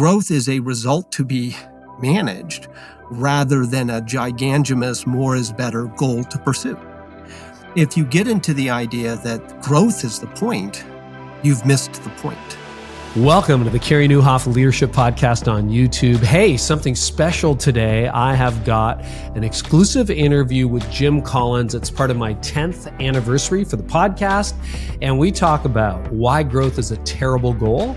growth is a result to be managed rather than a gigantomous more is better goal to pursue. If you get into the idea that growth is the point, you've missed the point. Welcome to the Carey Nieuwhof Leadership Podcast on YouTube. Hey, something special today. I have got an exclusive interview with Jim Collins. It's part of my 10th anniversary for the podcast. And we talk about why growth is a terrible goal,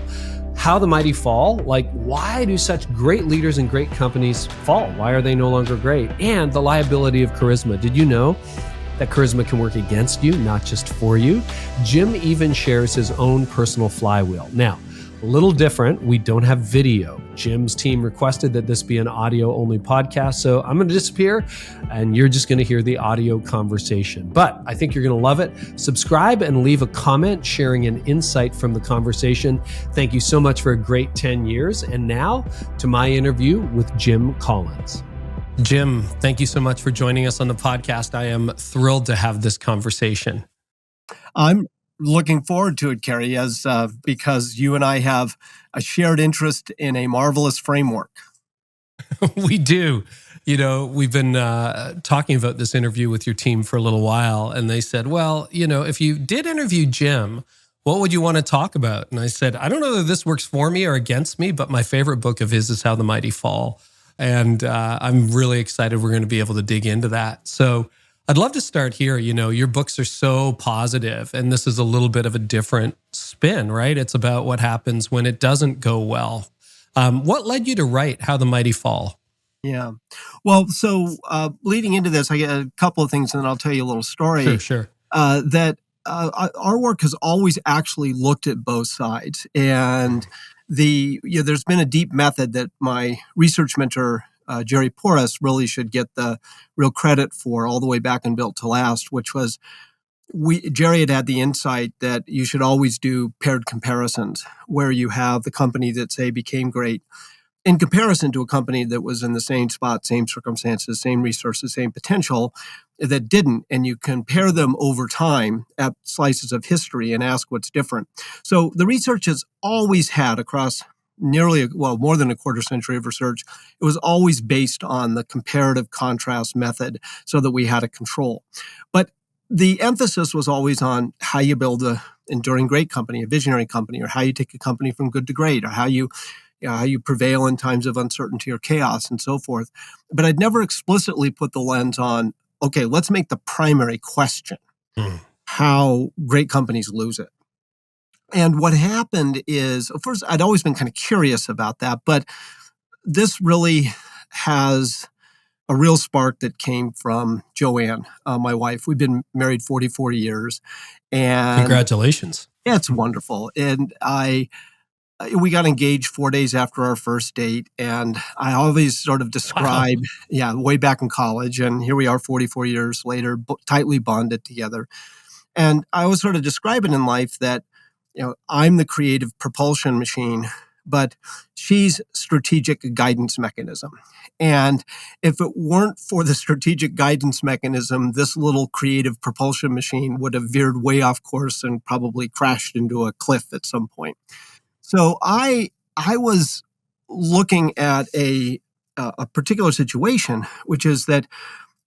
how the mighty fall, like why do such great leaders and great companies fall? Why are they no longer great? And the liability of charisma. Did you know that charisma can work against you, not just for you? Jim even shares his own personal flywheel. Now, a little different. We don't have video. Jim's team requested that this be an audio-only podcast, so I'm going to disappear, and you're just going to hear the audio conversation. But I think you're going to love it. Subscribe and leave a comment sharing an insight from the conversation. Thank you so much for a great 10 years. And now to my interview with Jim Collins. Jim, thank you so much for joining us on the podcast. I am thrilled to have this conversation. I'm looking forward to it, Carey, because you and I have a shared interest in a marvelous framework. We do. You know, we've been talking about this interview with your team for a little while, and they said, well, you know, if you did interview Jim, what would you want to talk about? And I said, I don't know whether this works for me or against me, but my favorite book of his is How the Mighty Fall. And I'm really excited we're going to be able to dig into that. So I'd love to start here. You know, your books are so positive, and this is a little bit of a different spin, right? It's about what happens when it doesn't go well. What led you to write How the Mighty Fall? Yeah. Well, so leading into this, I get a couple of things, and then I'll tell you a little story. Sure. Our work has always actually looked at both sides. And there's been a deep method that my research mentor, Jerry Porras, really should get the real credit for all the way back in Built to Last, which was Jerry had the insight that you should always do paired comparisons where you have the company that, say, became great in comparison to a company that was in the same spot, same circumstances, same resources, same potential that didn't. And you compare them over time at slices of history and ask what's different. So the research has always had across more than a quarter century of research, it was always based on the comparative contrast method so that we had a control. But the emphasis was always on how you build an enduring great company, a visionary company, or how you take a company from good to great, or how you prevail in times of uncertainty or chaos and so forth. But I'd never explicitly put the lens on, okay, let's make the primary question how great companies lose it. And what happened is, first, I'd always been kind of curious about that, but this really has a real spark that came from Joanne, my wife. We've been married 44 years. And congratulations. Yeah, it's wonderful. And we got engaged 4 days after our first date. And I always sort of describe, way back in college. And here we are 44 years later, tightly bonded together. And I always sort of describe it in life that, you know, I'm the creative propulsion machine, but she's strategic guidance mechanism. And if it weren't for the strategic guidance mechanism, this little creative propulsion machine would have veered way off course and probably crashed into a cliff at some point. So I was looking at a particular situation, which is that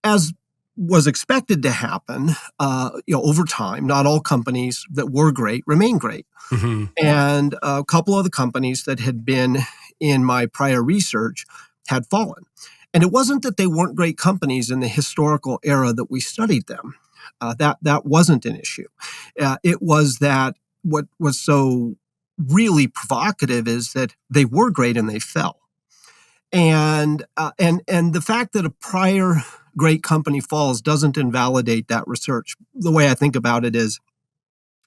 as was expected to happen, over time, not all companies that were great remain great. Mm-hmm. And a couple of the companies that had been in my prior research had fallen. And it wasn't that they weren't great companies in the historical era that we studied them. That wasn't an issue. It was that what was so really provocative is that they were great and they fell. And the fact that a prior great company falls doesn't invalidate that research. The way I think about it is,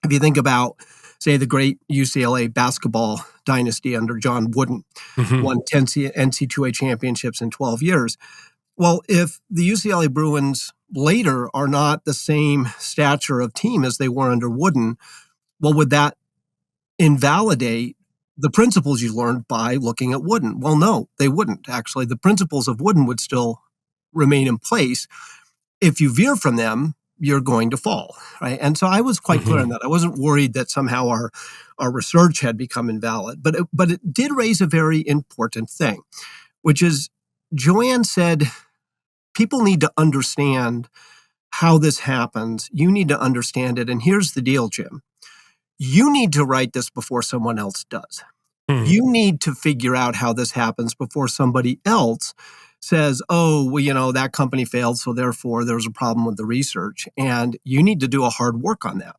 if you think about, say, the great UCLA basketball dynasty under John Wooden, won 10 NCAA championships in 12 years. Well, if the UCLA Bruins later are not the same stature of team as they were under Wooden, well, would that invalidate the principles you learned by looking at Wooden? Well, no, they wouldn't. Actually, the principles of Wooden would still remain in place. If you veer from them, you're going to fall, right? And so I was quite clear on that. I wasn't worried that somehow our research had become invalid, but it did raise a very important thing, which is Joanne said, people need to understand how this happens. You need to understand it. And here's the deal, Jim. You need to write this before someone else does. You need to figure out how this happens before somebody else says, oh, well, that company failed, so therefore there's a problem with the research. And you need to do a hard work on that.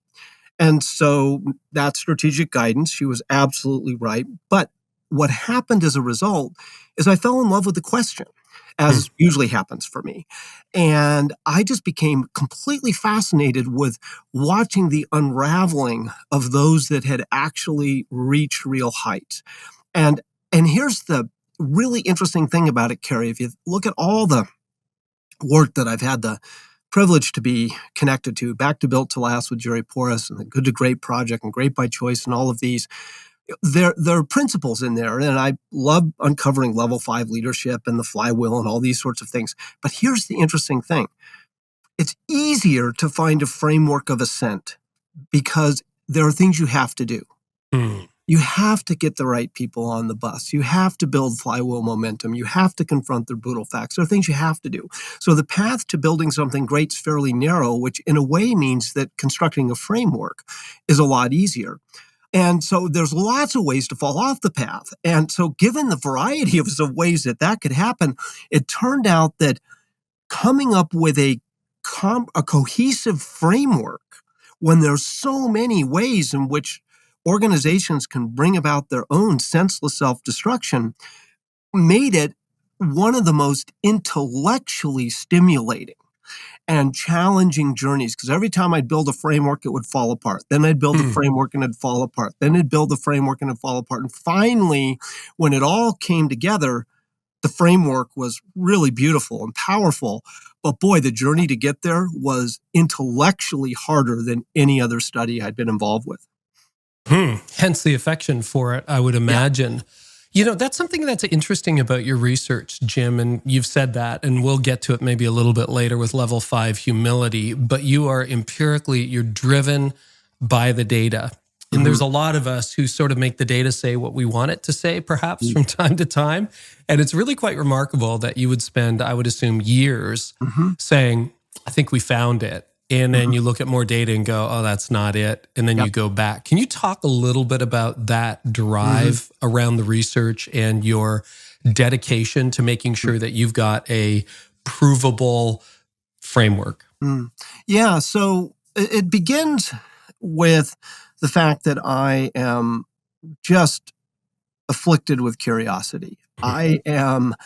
And so that's strategic guidance. She was absolutely right. But what happened as a result is I fell in love with the question, as usually happens for me. And I just became completely fascinated with watching the unraveling of those that had actually reached real heights. And here's the really interesting thing about it, Carey. If you look at all the work that I've had the privilege to be connected to, back to Built to Last with Jerry Porras and the Good to Great project and Great by Choice and all of these, there are principles in there. And I love uncovering level 5 leadership and the flywheel and all these sorts of things. But here's the interesting thing. It's easier to find a framework of ascent because there are things you have to do. You have to get the right people on the bus. You have to build flywheel momentum. You have to confront the brutal facts. There are things you have to do. So the path to building something great is fairly narrow, which in a way means that constructing a framework is a lot easier. And so there's lots of ways to fall off the path. And so given the variety of ways that could happen, it turned out that coming up with a cohesive framework when there's so many ways in which organizations can bring about their own senseless self-destruction made it one of the most intellectually stimulating and challenging journeys, because every time I'd build a framework, it would fall apart. Then I'd build a framework and it'd fall apart. Then I'd build a framework and it'd fall apart. And finally, when it all came together, the framework was really beautiful and powerful. But boy, the journey to get there was intellectually harder than any other study I'd been involved with. Hence the affection for it, I would imagine. Yeah. That's something that's interesting about your research, Jim, and you've said that, and we'll get to it maybe a little bit later with level 5 humility, but you are you're driven by the data. And there's a lot of us who sort of make the data say what we want it to say, perhaps from time to time. And it's really quite remarkable that you would spend, I would assume, years saying, I think we found it. And then you look at more data and go, oh, that's not it. And then you go back. Can you talk a little bit about that drive around the research and your dedication to making sure that you've got a provable framework? Yeah, so it begins with the fact that I am just afflicted with curiosity. I am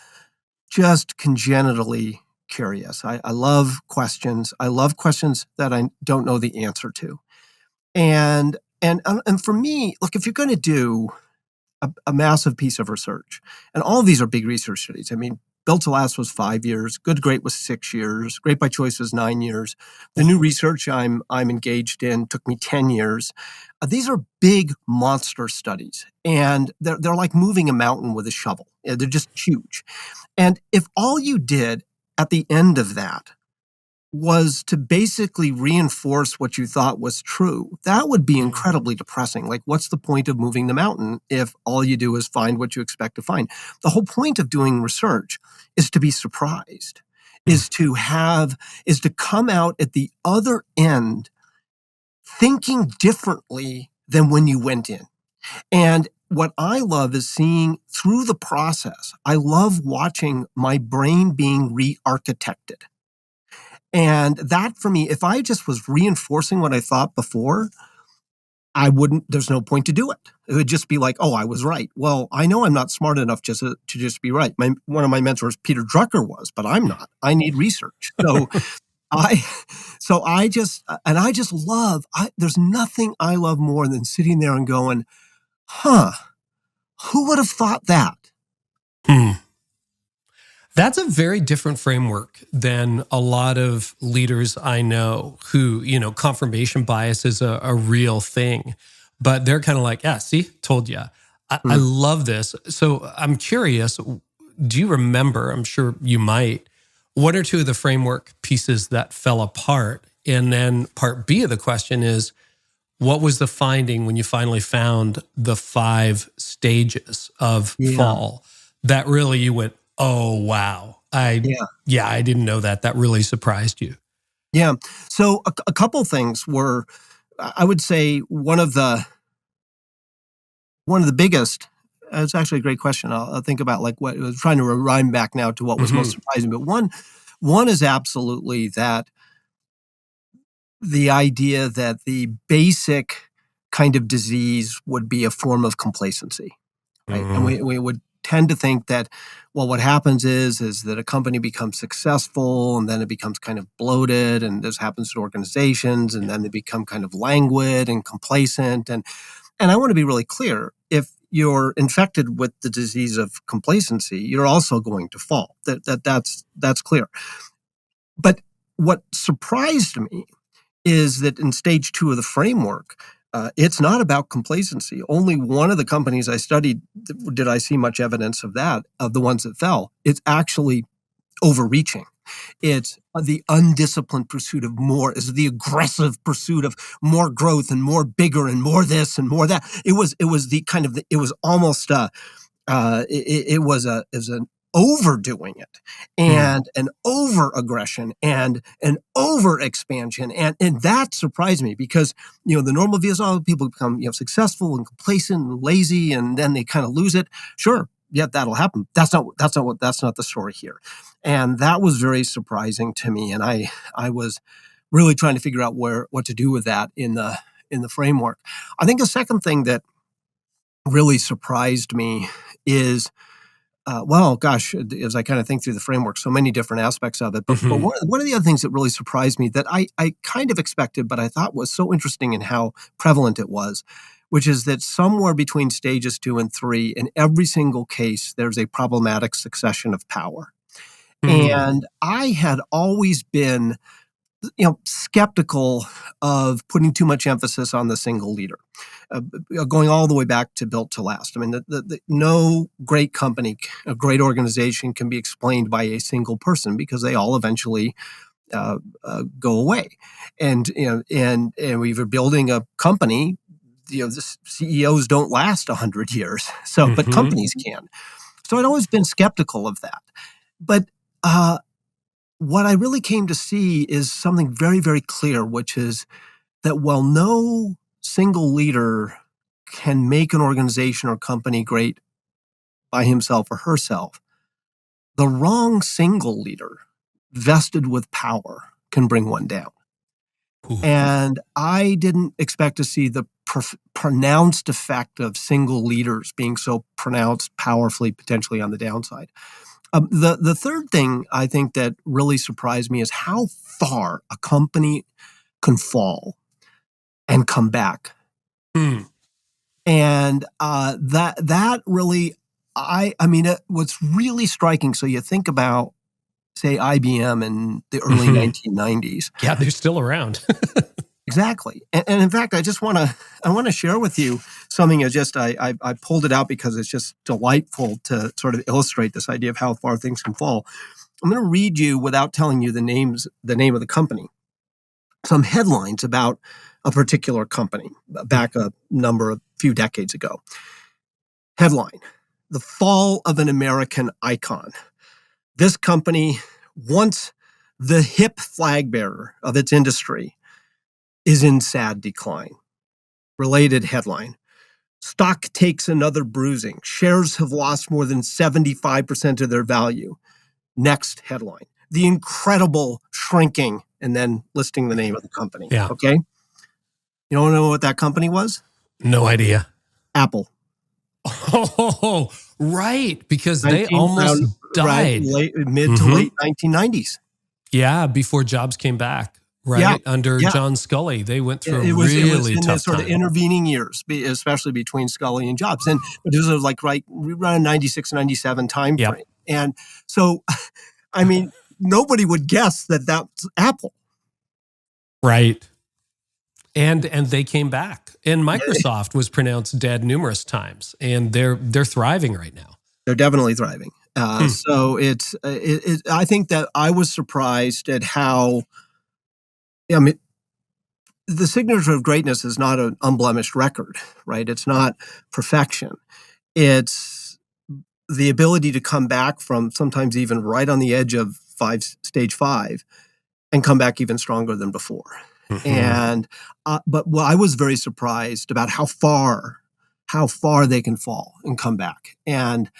just congenitally curious. I love questions. I love questions that I don't know the answer to. And for me, look, if you're going to do a massive piece of research, and all of these are big research studies. I mean, Built to Last was 5 years. Good Great was 6 years. Great by Choice was 9 years. The new research I'm engaged in took me 10 years. These are big monster studies, and they're like moving a mountain with a shovel. They're just huge. And if all you did at the end of that was to basically reinforce what you thought was true, that would be incredibly depressing. Like, what's the point of moving the mountain if all you do is find what you expect to find? The whole point of doing research is to be surprised, is to come out at the other end thinking differently than when you went in. And what I love is seeing through the process. I love watching my brain being re-architected. And that for me, if I just was reinforcing what I thought before, there's no point to do it. It would just be like, oh, I was right. Well, I know I'm not smart enough just to just be right. One of my mentors, Peter Drucker, was, but I'm not. I need research. So I just love, there's nothing I love more than sitting there and going, who would have thought that? That's a very different framework than a lot of leaders I know who, confirmation bias is a real thing, but they're kind of like, yeah, see, told you. I love this. So I'm curious, do you remember, I'm sure you might, one or two of the framework pieces that fell apart And then part B of the question is, what was the finding when you finally found the 5 stages of fall that really you went, oh, wow. I didn't know that. That really surprised you. Yeah. So a couple things were, I would say one of the biggest, it's actually a great question. I'll think about like what I was trying to rhyme back now to what was most surprising. But one is absolutely that the idea that the basic kind of disease would be a form of complacency, right? And we would tend to think that, well, what happens is that a company becomes successful and then it becomes kind of bloated, and this happens to organizations, and then they become kind of languid and complacent. And I want to be really clear, if you're infected with the disease of complacency, you're also going to fall. That's clear. But what surprised me is that in stage 2 of the framework, it's not about complacency. Only one of the companies I studied did I see much evidence of that, of the ones that fell. It's actually overreaching. It's the undisciplined pursuit of more, is the aggressive pursuit of more growth and more bigger and more this and more that. It was the kind of, it was almost, it was an overdoing it, and an over aggression and an over expansion. And that surprised me, because, the normal view is, people become, successful and complacent and lazy, and then they kind of lose it. Sure. Yeah, that'll happen. That's not the story here. And that was very surprising to me. And I was really trying to figure out what to do with that in the framework. I think the second thing that really surprised me is, as I kind of think through the framework, so many different aspects of it. But one of the other things that really surprised me that I kind of expected, but I thought was so interesting in how prevalent it was, which is that somewhere between stages 2 and 3, in every single case, there's a problematic succession of power. And I had always been, skeptical of putting too much emphasis on the single leader, going all the way back to built to last. I mean, no great company, a great organization can be explained by a single person, because they all eventually go away. And we were building a company. The CEOs don't last 100 years, but companies can. So I'd always been skeptical of that. But what I really came to see is something very, very clear, which is that while no single leader can make an organization or company great by himself or herself, the wrong single leader vested with power can bring one down. And I didn't expect to see the pronounced effect of single leaders being so pronounced powerfully, potentially on the downside. The third thing I think that really surprised me is how far a company can fall and come back. And that really, what's really striking. So you think about, say, IBM in the early 1990s. Yeah, they're still around. Exactly. And in fact, I want to share with you something. I pulled it out because it's just delightful to sort of illustrate this idea of how far things can fall. I'm going to read you, without telling you the name of the company, some headlines about a particular company back a few decades ago. Headline: The Fall of an American Icon. This company, once the hip flag bearer of its industry, is in sad decline. Related headline: Stock takes another bruising. Shares have lost more than 75% of their value. Next headline: The incredible shrinking, and then listing the name of the company. Yeah. Okay. You don't know what that company was? No idea. Apple. Oh, right. Because they almost died. Mid to late 1990s. Yeah, before Jobs came back. Right, under John Scully, they went through a really tough time. Sort of intervening years, especially between Scully and Jobs, but this was like right around 96, 97 time frame. And so, nobody would guess that that's Apple. Right, and they came back, and Microsoft was pronounced dead numerous times, and they're thriving right now. They're definitely thriving. So I think that I was surprised at how Yeah, I mean, the signature of greatness is not an unblemished record, right? It's not perfection. It's the ability to come back from sometimes even right on the edge of stage five and come back even stronger than before. And but I was very surprised about how far they can fall and come back. And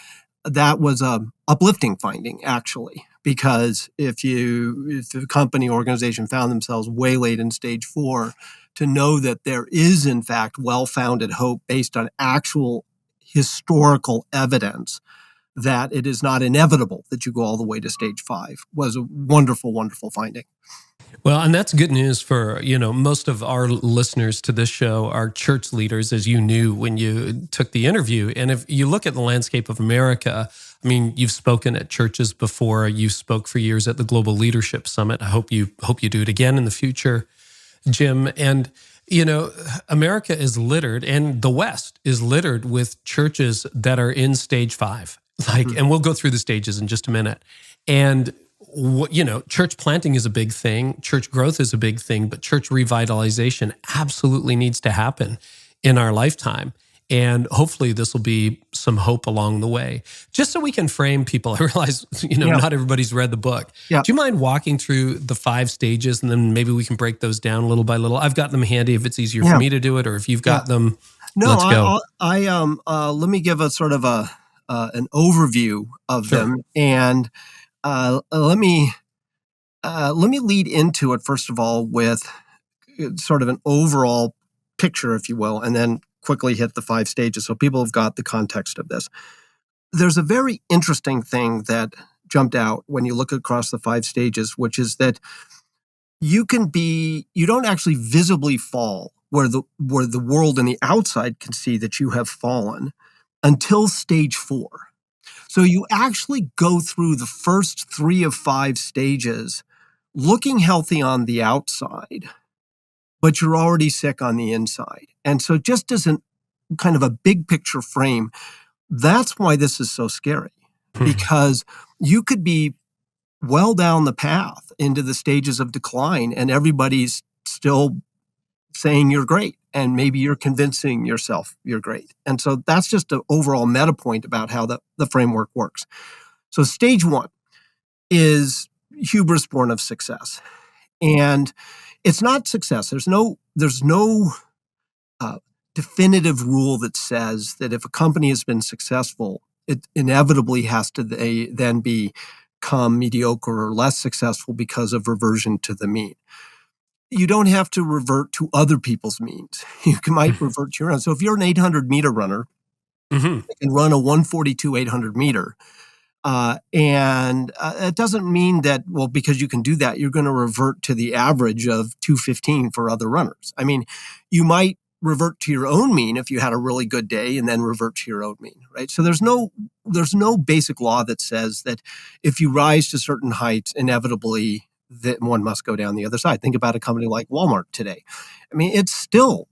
that was a uplifting finding, actually, because if the company organization found themselves way late in stage four, to know that there is in fact well-founded hope based on actual historical evidence that it is not inevitable that you go all the way to stage five was a wonderful, wonderful finding. Well, and that's good news for, most of our listeners to this show are church leaders, as you knew when you took the interview. And if you look at the landscape of America, I mean, you've spoken at churches before. You spoke for years at the Global Leadership Summit. I hope you do it again in the future, Jim. And, America is littered, and the West is littered with churches that are in stage five. And we'll go through the stages in just a minute. And church planting is a big thing. Church growth is a big thing, but church revitalization absolutely needs to happen in our lifetime. And hopefully this will be some hope along the way. Just so we can frame people, I realize, not everybody's read the book. Yeah. Do you mind walking through the 5 stages, and then maybe we can break those down little by little? I've got them handy if it's easier for me to do it, or if you've got them, let's go. Let me give a sort of an overview of them, and let me lead into it, first of all, with sort of an overall picture, if you will, and then quickly hit the 5 stages so people have got the context of this. There's a very interesting thing that jumped out when you look across the 5 stages, which is that you don't actually visibly fall where the world and the outside can see that you have fallen until stage 4. So you actually go through the first 3 of 5 stages looking healthy on the outside, but you're already sick on the inside. And so just as a kind of a big picture frame, that's why this is so scary, because you could be well down the path into the stages of decline and everybody's still saying you're great. And maybe you're convincing yourself you're great. And so that's just an overall meta point about how the framework works. So stage 1 is hubris born of success. And it's not success. There's no definitive rule that says that if a company has been successful, it inevitably has to then become mediocre or less successful because of reversion to the mean. You don't have to revert to other people's means. You might revert to your own. So if you're an 800-meter runner and run a 142 800 meter, and it doesn't mean that, well, because you can do that, you're going to revert to the average of 215 for other runners. I mean, you might revert to your own mean if you had a really good day and then revert to your own mean, right? So there's no basic law that says that if you rise to certain heights, inevitably that one must go down the other side. Think about a company like Walmart today. I mean, it's still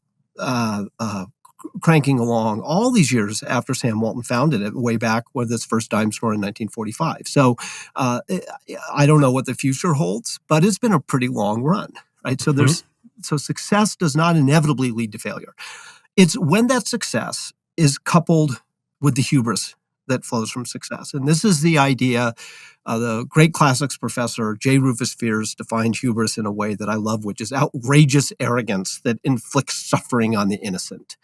cranking along all these years after Sam Walton founded it, way back with its first dime store in 1945. So I don't know what the future holds, but it's been a pretty long run, right? So so success does not inevitably lead to failure. It's when that success is coupled with the hubris that flows from success. And this is the idea, the great classics professor, J. Rufus Fears, defined hubris in a way that I love, which is outrageous arrogance that inflicts suffering on the innocent.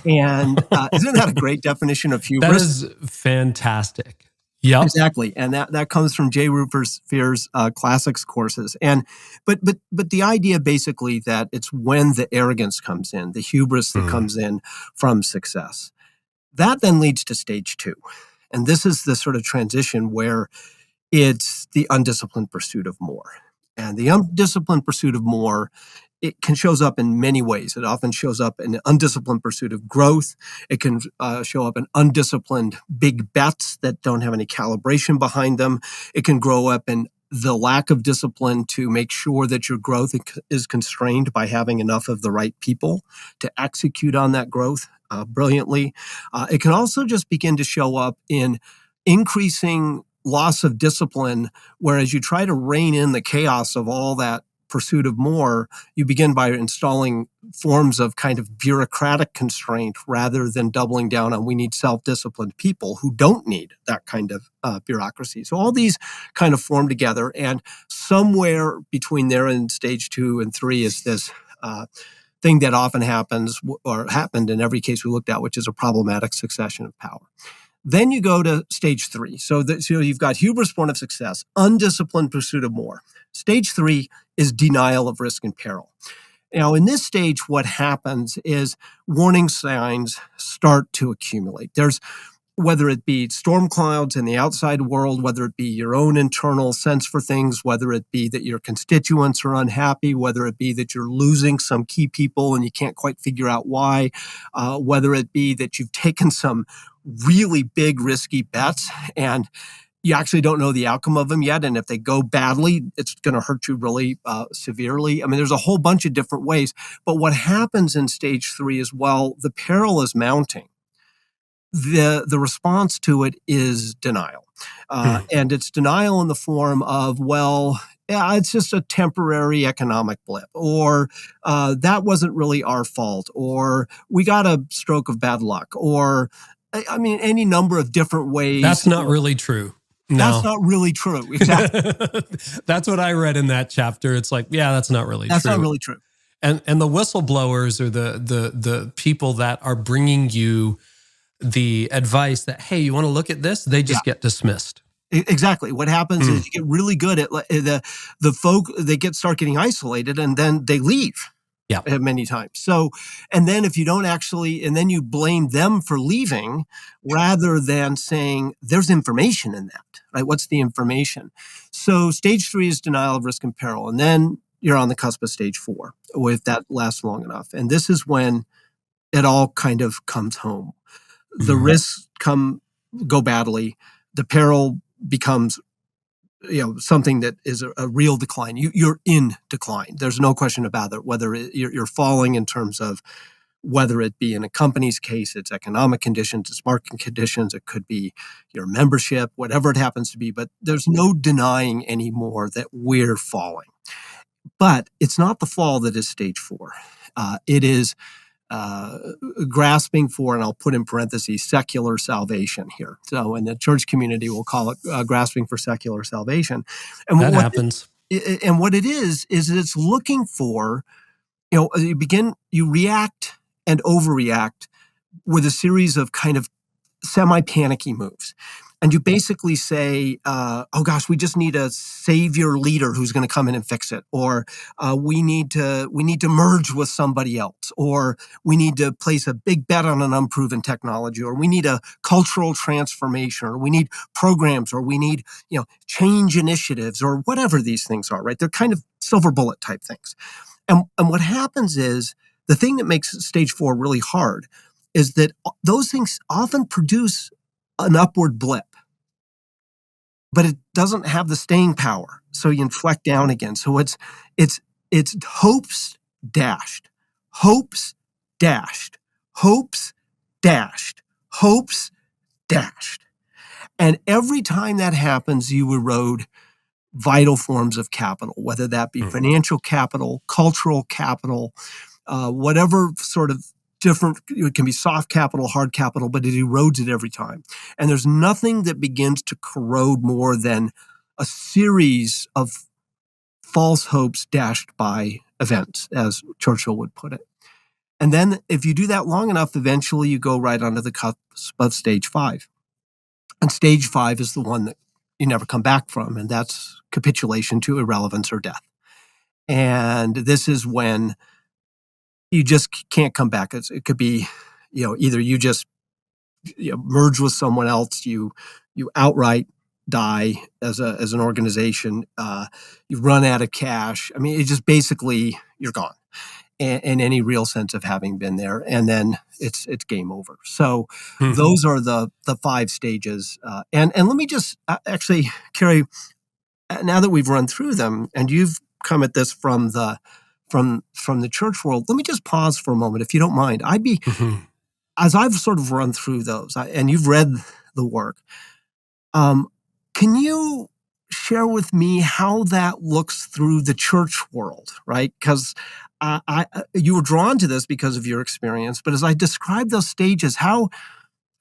And isn't that a great definition of hubris? That is fantastic. Yeah, exactly. And that comes from J. Rufus Fears' classics courses. And but the idea basically that it's when the arrogance comes in, the hubris that comes in from success. That then leads to stage 2. And this is the sort of transition where it's the undisciplined pursuit of more. And the undisciplined pursuit of more, it shows up in many ways. It often shows up in undisciplined pursuit of growth. It can show up in undisciplined big bets that don't have any calibration behind them. It can grow up in the lack of discipline to make sure that your growth is constrained by having enough of the right people to execute on that growth brilliantly. It can also just begin to show up in increasing loss of discipline, whereas you try to rein in the chaos of all that pursuit of more, you begin by installing forms of kind of bureaucratic constraint rather than doubling down on we need self-disciplined people who don't need that kind of bureaucracy. So all these kind of form together, and somewhere between there and stage 2 and 3 is this thing that often happens, or happened in every case we looked at, which is a problematic succession of power. Then you go to stage 3. So you've got hubris born of success, undisciplined pursuit of more. Stage 3 is denial of risk and peril. Now, in this stage, what happens is warning signs start to accumulate. There's, whether it be storm clouds in the outside world, whether it be your own internal sense for things, whether it be that your constituents are unhappy, whether it be that you're losing some key people and you can't quite figure out why, whether it be that you've taken some really big risky bets and you actually don't know the outcome of them yet. And if they go badly, it's going to hurt you really severely. I mean, there's a whole bunch of different ways. But what happens in stage 3 is, while the peril is mounting, the response to it is denial. And it's denial in the form of, well, yeah, it's just a temporary economic blip, or that wasn't really our fault, or we got a stroke of bad luck, or I mean, any number of different ways. That's not really true. No. That's not really true. Exactly. That's what I read in that chapter. It's like, yeah, that's not really true. That's not really true. And the whistleblowers, or the people that are bringing you the advice that, hey, you want to look at this? They just get dismissed. Exactly. What happens is you get really good at the folk, they start getting isolated, and then they leave. Yeah, many times. So, and then if you don't actually, and then you blame them for leaving rather than saying there's information in that, right? What's the information? So stage 3 is denial of risk and peril. And then you're on the cusp of stage 4 if that lasts long enough. And this is when it all kind of comes home. The risks go badly. The peril becomes something that is a real decline. You're in decline. There's no question about it, whether you're falling in terms of whether it be in a company's case, it's economic conditions, it's market conditions, it could be your membership, whatever it happens to be. But there's no denying anymore that we're falling. But it's not the fall that is stage 4. It is grasping for, and I'll put in parentheses, secular salvation here. So in the church community, we'll call it grasping for secular salvation. And that happens. And what it is it's looking for, you react and overreact with a series of kind of semi-panicky moves. And you basically say, oh gosh, we just need a savior leader who's going to come in and fix it. Or we need to merge with somebody else. Or we need to place a big bet on an unproven technology. Or we need a cultural transformation. Or we need programs. Or we need, change initiatives. Or whatever these things are, right? They're kind of silver bullet type things. And what happens is, the thing that makes stage 4 really hard is that those things often produce an upward blip, but it doesn't have the staying power. So you inflect down again. So it's hopes dashed, hopes dashed, hopes dashed, hopes dashed. And every time that happens, you erode vital forms of capital, whether that be financial capital, cultural capital, whatever sort of different, it can be soft capital, hard capital, but it erodes it every time. And there's nothing that begins to corrode more than a series of false hopes dashed by events, as Churchill would put it. And then if you do that long enough, eventually you go right onto the cusp of stage 5. And stage 5 is the one that you never come back from, and that's capitulation to irrelevance or death. And this is when you just can't come back. It could be, either you just merge with someone else, you outright die as an organization, you run out of cash. I mean, it just basically, you're gone in any real sense of having been there, and then it's game over. So those are the 5 stages. And let me just actually, Carey, now that we've run through them, and you've come at this from the church world, let me just pause for a moment, if you don't mind. I'd be, as I've sort of run through those, and you've read the work, can you share with me how that looks through the church world, right? Because you were drawn to this because of your experience, but as I describe those stages,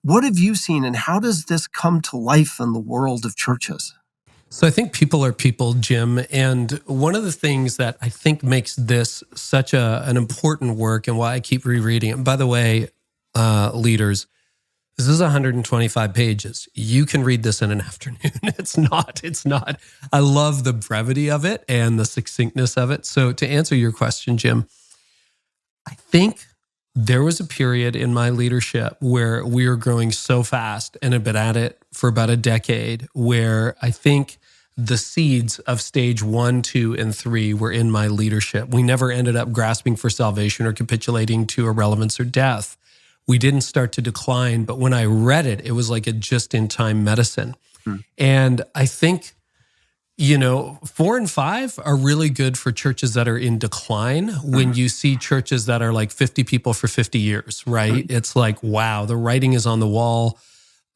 what have you seen and how does this come to life in the world of churches? So I think people are people, Jim. And one of the things that I think makes this such an important work and why I keep rereading it, by the way, leaders, this is 125 pages. You can read this in an afternoon. It's not. I love the brevity of it and the succinctness of it. So to answer your question, Jim, I think there was a period in my leadership where we were growing so fast and had been at it for about a decade where I think the seeds of stage 1, 2, and 3 were in my leadership. We never ended up grasping for salvation or capitulating to irrelevance or death. We didn't start to decline, but when I read it, it was like a just-in-time medicine. And I think, 4 and 5 are really good for churches that are in decline when you see churches that are like 50 people for 50 years, right? It's like, wow, the writing is on the wall.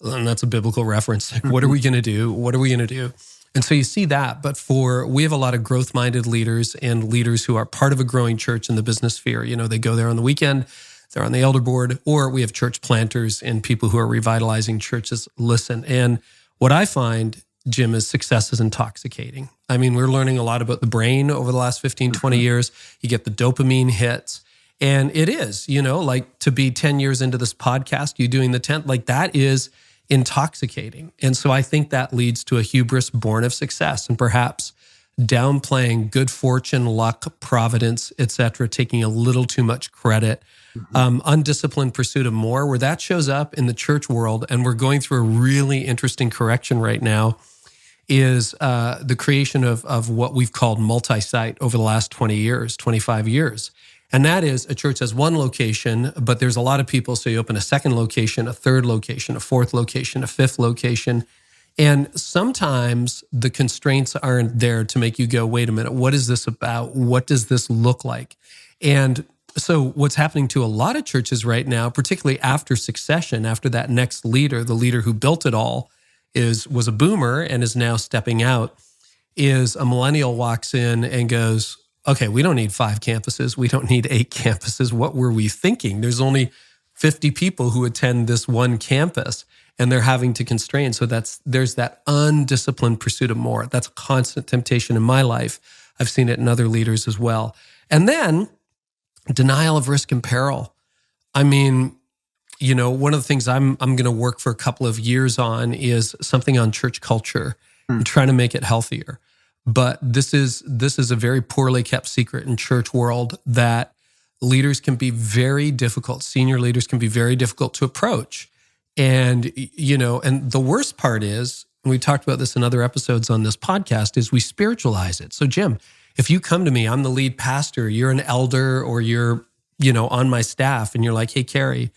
And that's a biblical reference. Like, what are we going to do? What are we going to do? And so you see that. But we have a lot of growth-minded leaders and leaders who are part of a growing church in the business sphere. They go there on the weekend. They're on the elder board, or we have church planters and people who are revitalizing churches. Listen, and what I find, Jim, is success is intoxicating. I mean, we're learning a lot about the brain over the last 15, 20 years. You get the dopamine hits. And it is, like to be 10 years into this podcast, you doing the 10th, like that is intoxicating. And so I think that leads to a hubris born of success and perhaps downplaying good fortune, luck, providence, etc., taking a little too much credit. Undisciplined pursuit of more, where that shows up in the church world, and we're going through a really interesting correction right now, is the creation of what we've called multi-site over the last 20 years, 25 years. And that is a church has one location, but there's a lot of people, so you open a second location, a third location, a fourth location, a fifth location. And sometimes the constraints aren't there to make you go, wait a minute, what is this about? What does this look like? And so what's happening to a lot of churches right now, particularly after succession, after that next leader, the leader who built it all was a boomer and is now stepping out, is a millennial walks in and goes, okay, we don't need 5 campuses. We don't need 8 campuses. What were we thinking? There's only 50 people who attend this one campus and they're having to constrain. So there's that undisciplined pursuit of more. That's a constant temptation in my life. I've seen it in other leaders as well. And then denial of risk and peril. I mean, one of the things I'm going to work for a couple of years on is something on church culture and trying to make it healthier. But this is a very poorly kept secret in church world that leaders can be very difficult. Senior leaders can be very difficult to approach. And, and the worst part is, and we talked about this in other episodes on this podcast, is we spiritualize it. So Jim, if you come to me, I'm the lead pastor, you're an elder, or you're, on my staff, and you're like, hey, Carey,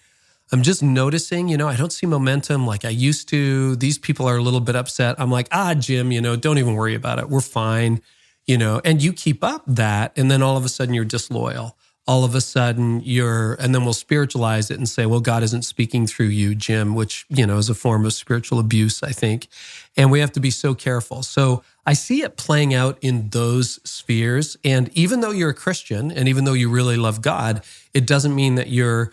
I'm just noticing, I don't see momentum like I used to. These people are a little bit upset. I'm like, Jim, don't even worry about it. We're fine, and you keep up that. And then all of a sudden you're disloyal. All of a sudden and then we'll spiritualize it and say, well, God isn't speaking through you, Jim, which, is a form of spiritual abuse, I think. And we have to be so careful. So I see it playing out in those spheres. And even though you're a Christian and even though you really love God, it doesn't mean that you're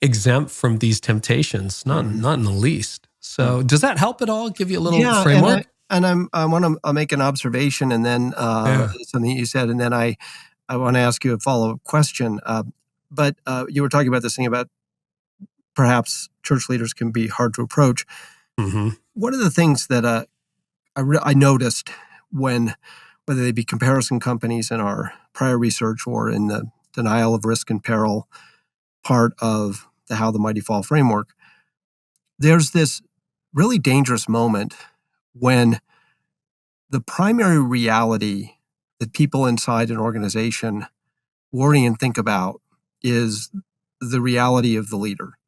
exempt from these temptations, not in the least. So does that help at all? Give you a little framework? I want to make an observation and then something you said, and then I want to ask you a follow-up question. But you were talking about this thing about perhaps church leaders can be hard to approach. Mm-hmm. One of the things that I noticed whether they be comparison companies in our prior research or in the denial of risk and peril part of the How the Mighty Fall framework, there's this really dangerous moment when the primary reality that people inside an organization worry and think about is the reality of the leader.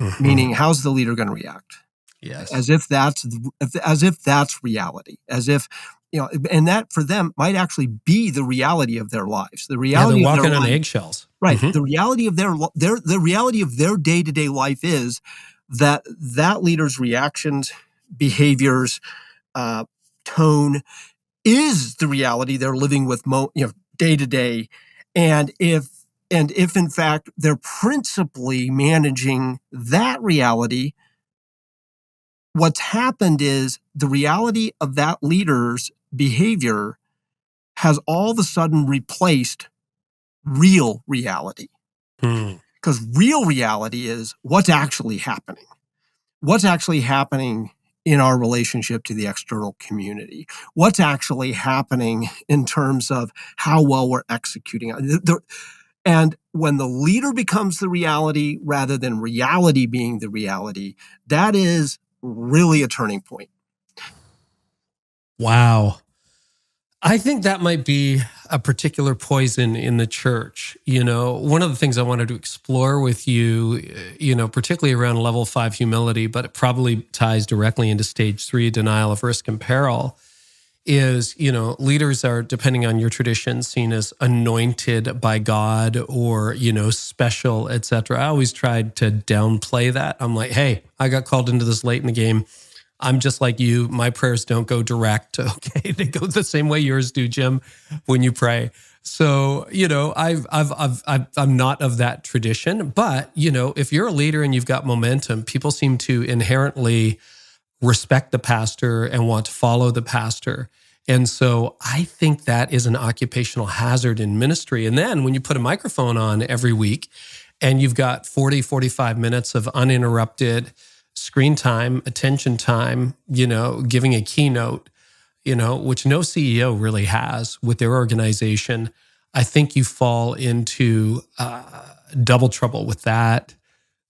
Mm-hmm. Meaning, how's the leader going to react? Yes. As if that's reality. As if, and that for them might actually be the reality of their lives. The reality they're of walking their on life, eggshells. Right. Mm-hmm. The reality of the reality of their day-to-day life is that leader's reactions, behaviors, tone is the reality they're living with day to day. And if in fact they're principally managing that reality, what's happened is the reality of that leader's behavior has all of a sudden replaced real reality. Because real reality is what's actually happening. What's actually happening in our relationship to the external community? What's actually happening in terms of how well we're executing? And when the leader becomes the reality rather than reality being the reality, that is really a turning point. Wow. I think that might be a particular poison in the church. One of the things I wanted to explore with you, particularly around level 5 humility, but it probably ties directly into stage 3 denial of risk and peril, is, leaders are, depending on your tradition, seen as anointed by God or, special, etc. I always tried to downplay that. I'm like, hey, I got called into this late in the game. I'm just like you. My prayers don't go direct. Okay, they go the same way yours do, Jim, when you pray. So, I'm not of that tradition. But if you're a leader and you've got momentum, people seem to inherently respect the pastor and want to follow the pastor. And so I think that is an occupational hazard in ministry. And then when you put a microphone on every week and you've got 40, 45 minutes of uninterrupted screen time, attention time, giving a keynote, which no CEO really has with their organization, I think you fall into double trouble with that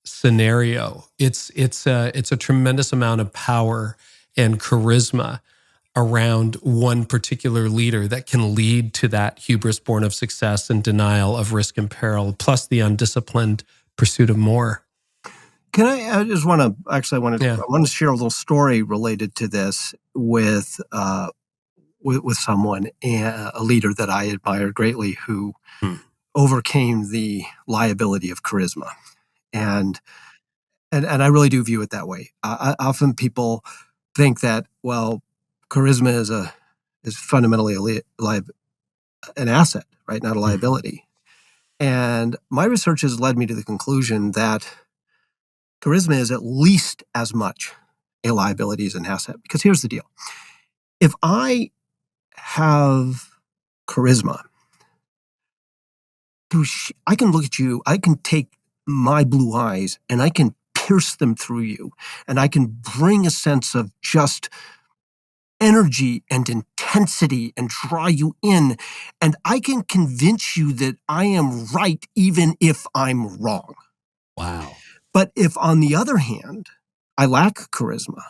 scenario. It's a tremendous amount of power and charisma around one particular leader that can lead to that hubris born of success and denial of risk and peril, plus the undisciplined pursuit of more. I want to share a little story related to this with someone, a leader that I admire greatly, who overcame the liability of charisma. And I really do view it that way. Often people think that, well, charisma is fundamentally an asset, right? Not a liability. And my research has led me to the conclusion that charisma is at least as much a liability as an asset. Because here's the deal. If I have charisma, I can look at you, I can take my blue eyes and I can pierce them through you. And I can bring a sense of just energy and intensity and draw you in. And I can convince you that I am right even if I'm wrong. Wow. But if, on the other hand, I lack charisma,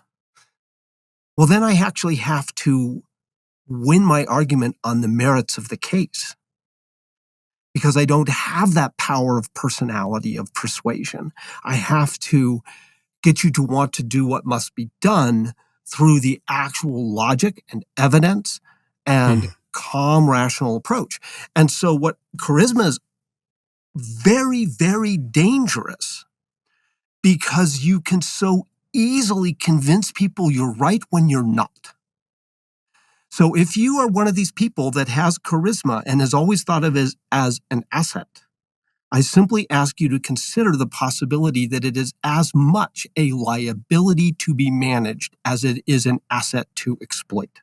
well, then I actually have to win my argument on the merits of the case, because I don't have that power of personality, of persuasion. I have to get you to want to do what must be done through the actual logic and evidence and calm, rational approach. And so what charisma is very, very dangerous, because you can so easily convince people you're right when you're not. So if you are one of these people that has charisma and has always thought of it as an asset, I simply ask you to consider the possibility that it is as much a liability to be managed as it is an asset to exploit.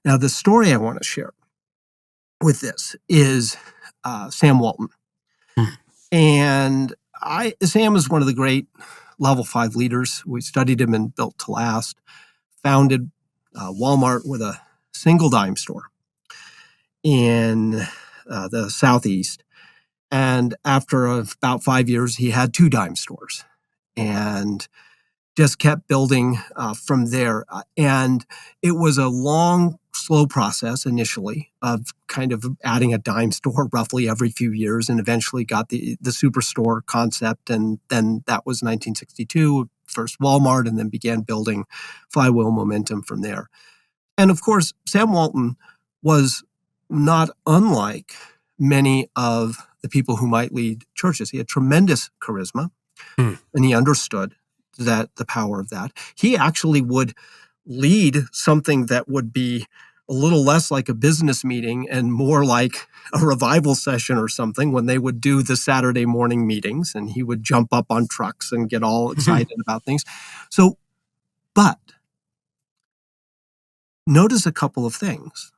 Now, the story I want to share with this is Sam Walton. And Sam is one of the great level 5 leaders. We studied him in Built to Last, founded Walmart with a single dime store in the Southeast. And after about 5 years, he had 2 dime stores and just kept building from there. And it was a long, slow process initially of kind of adding a dime store roughly every few years, and eventually got the superstore concept. And then that was 1962, first Walmart, and then began building flywheel momentum from there. And of course, Sam Walton was not unlike many of the people who might lead churches. He had tremendous charisma, and he understood the power of that. He actually would lead something that would be a little less like a business meeting and more like a revival session or something when they would do the Saturday morning meetings, and he would jump up on trucks and get all excited about things. So, but notice a couple of things.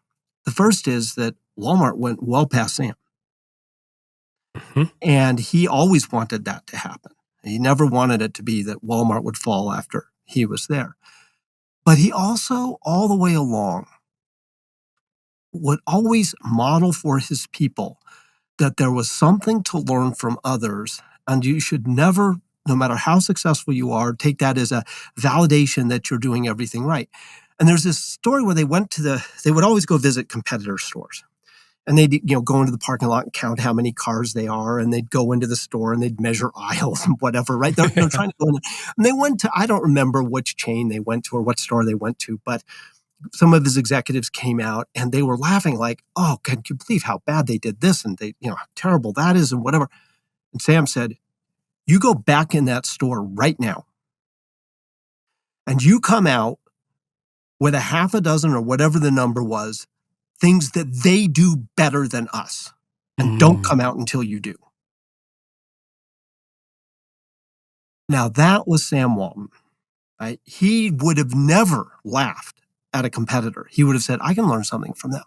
The first is that Walmart went well past Sam. And he always wanted that to happen. He never wanted it to be that Walmart would fall after he was there. But he also, all the way along, would always model for his people that there was something to learn from others, and you should never, no matter how successful you are, take that as a validation that you're doing everything right. And there's this story where they would always go visit competitor stores. And they'd, go into the parking lot and count how many cars they are, and they'd go into the store and they'd measure aisles and whatever, right? They're trying to go in. And they went to, I don't remember which chain they went to or what store they went to, but some of his executives came out and they were laughing like, oh, can you believe how bad they did this? And they, how terrible that is and whatever. And Sam said, you go back in that store right now and you come out with a half a dozen or whatever the number was, things that they do better than us, and don't come out until you do. Now, that was Sam Walton, right? He would have never laughed at a competitor. He would have said, I can learn something from them.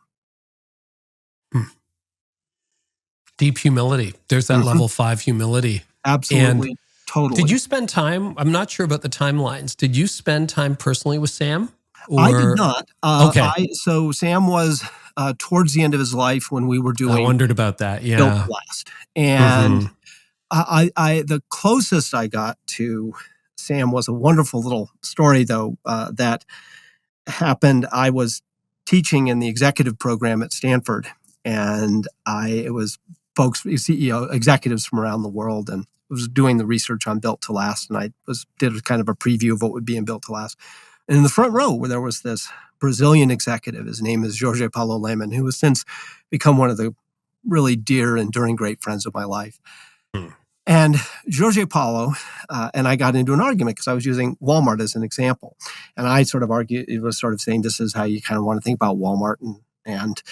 Deep humility. There's that level 5 humility. Absolutely. And totally. did you spend time, I'm not sure about the timelines, did you spend time personally with Sam? I did not. Okay. So Sam was towards the end of his life when we were doing. I wondered about that. Yeah. Built Last, and I the closest I got to Sam was a wonderful little story though that happened. I was teaching in the executive program at Stanford, and it was folks, CEO executives from around the world, and was doing the research on Built to Last, and I did kind of a preview of what would be in Built to Last. And in the front row, where there was this Brazilian executive, his name is Jorge Paulo Lehmann, who has since become one of the really dear, enduring, great friends of my life. And Jorge Paulo and I got into an argument because I was using Walmart as an example. And I sort of argued, it was sort of saying, this is how you kind of want to think about Walmart. And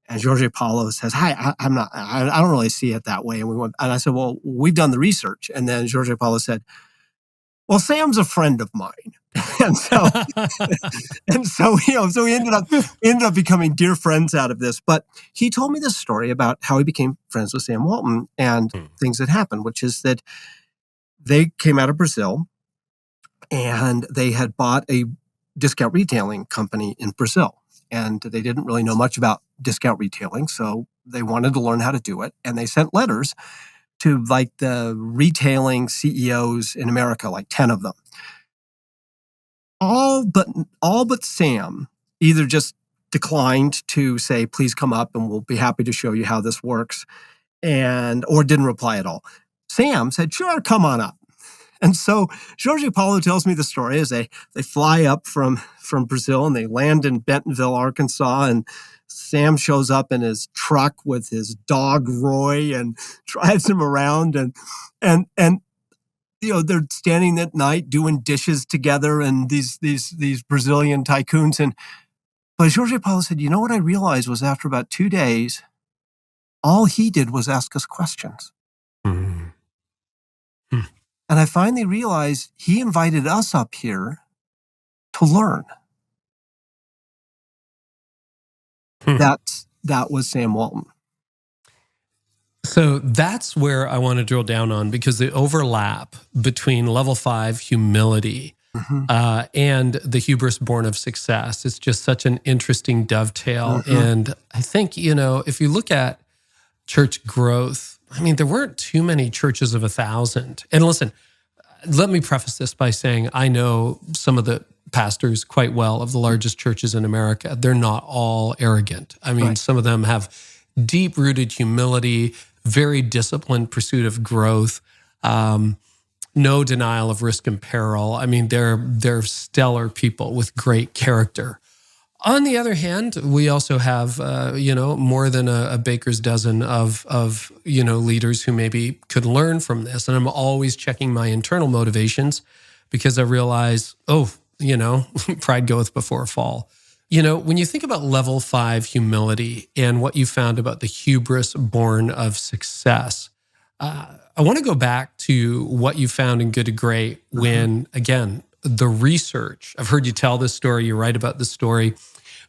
Jorge Paulo says, hi, I don't really see it that way. And I said, well, we've done the research. And then Jorge Paulo said, well, Sam's a friend of mine. And so, so we ended up becoming dear friends out of this. But he told me this story about how he became friends with Sam Walton and things that happened, which is that they came out of Brazil and they had bought a discount retailing company in Brazil. And they didn't really know much about discount retailing, so they wanted to learn how to do it. And they sent letters to like the retailing CEOs in America, like 10 of them. All but Sam either just declined to say, please come up and we'll be happy to show you how this works, or didn't reply at all. Sam said, sure, come on up. And so Jorge Paulo tells me the story as they fly up from Brazil and they land in Bentonville, Arkansas, and Sam shows up in his truck with his dog Roy and drives him around and they're standing at night doing dishes together and these Brazilian tycoons. But Jorge Paulo said, you know what I realized was after about 2 days, all he did was ask us questions. And I finally realized he invited us up here to learn. That was Sam Walton. So that's where I want to drill down on, because the overlap between level 5 humility and the hubris born of success is just such an interesting dovetail. And I think, if you look at church growth, I mean, there weren't too many churches of 1,000. And listen, let me preface this by saying I know some of the pastors quite well of the largest churches in America. They're not all arrogant. I mean, some of them have deep-rooted humility, very disciplined pursuit of growth, no denial of risk and peril. I mean, they're stellar people with great character. On the other hand, we also have, more than a baker's dozen of leaders who maybe could learn from this. And I'm always checking my internal motivations because I realize, pride goeth before a fall. When you think about level 5 humility and what you found about the hubris born of success, I want to go back to what you found in Good to Great when, again, the research, I've heard you tell this story, you write about this story,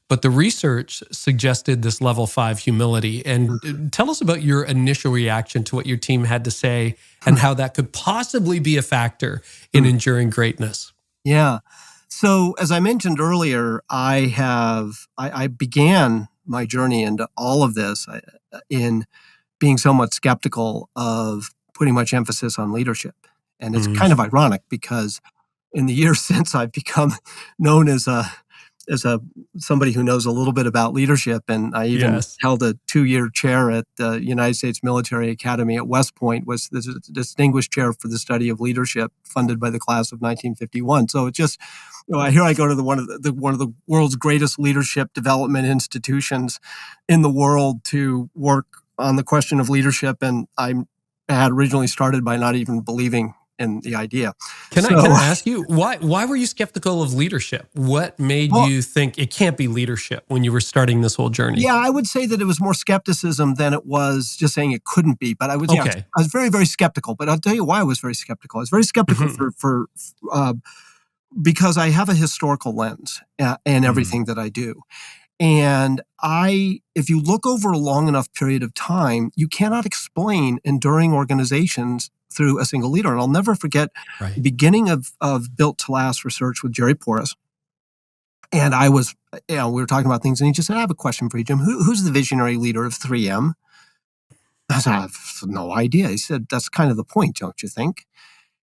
but the research suggested this level 5 humility. And tell us about your initial reaction to what your team had to say and how that could possibly be a factor in enduring greatness. Yeah. So as I mentioned earlier, I began my journey into all of this in being somewhat skeptical of putting much emphasis on leadership. And it's kind of ironic because in the years since, I've become known as somebody who knows a little bit about leadership, and I even held a 2-year chair at the United States Military Academy at West Point, was the distinguished chair for the study of leadership, funded by the class of 1951. So it just, here I go to one of the world's greatest leadership development institutions in the world to work on the question of leadership, and I had originally started by not even believing in the idea. Can I ask you, why were you skeptical of leadership? What made you think it can't be leadership when you were starting this whole journey? Yeah, I would say that it was more skepticism than it was just saying it couldn't be. But I was very, very skeptical. But I'll tell you why I was very skeptical. I was very skeptical because I have a historical lens in everything that I do. And if you look over a long enough period of time, you cannot explain enduring organizations through a single leader. And I'll never forget the beginning of Built to Last research with Jerry Porras. And we were talking about things, and he just said, I have a question for you, Jim. Who's the visionary leader of 3M? I said, I have no idea. He said, that's kind of the point, don't you think?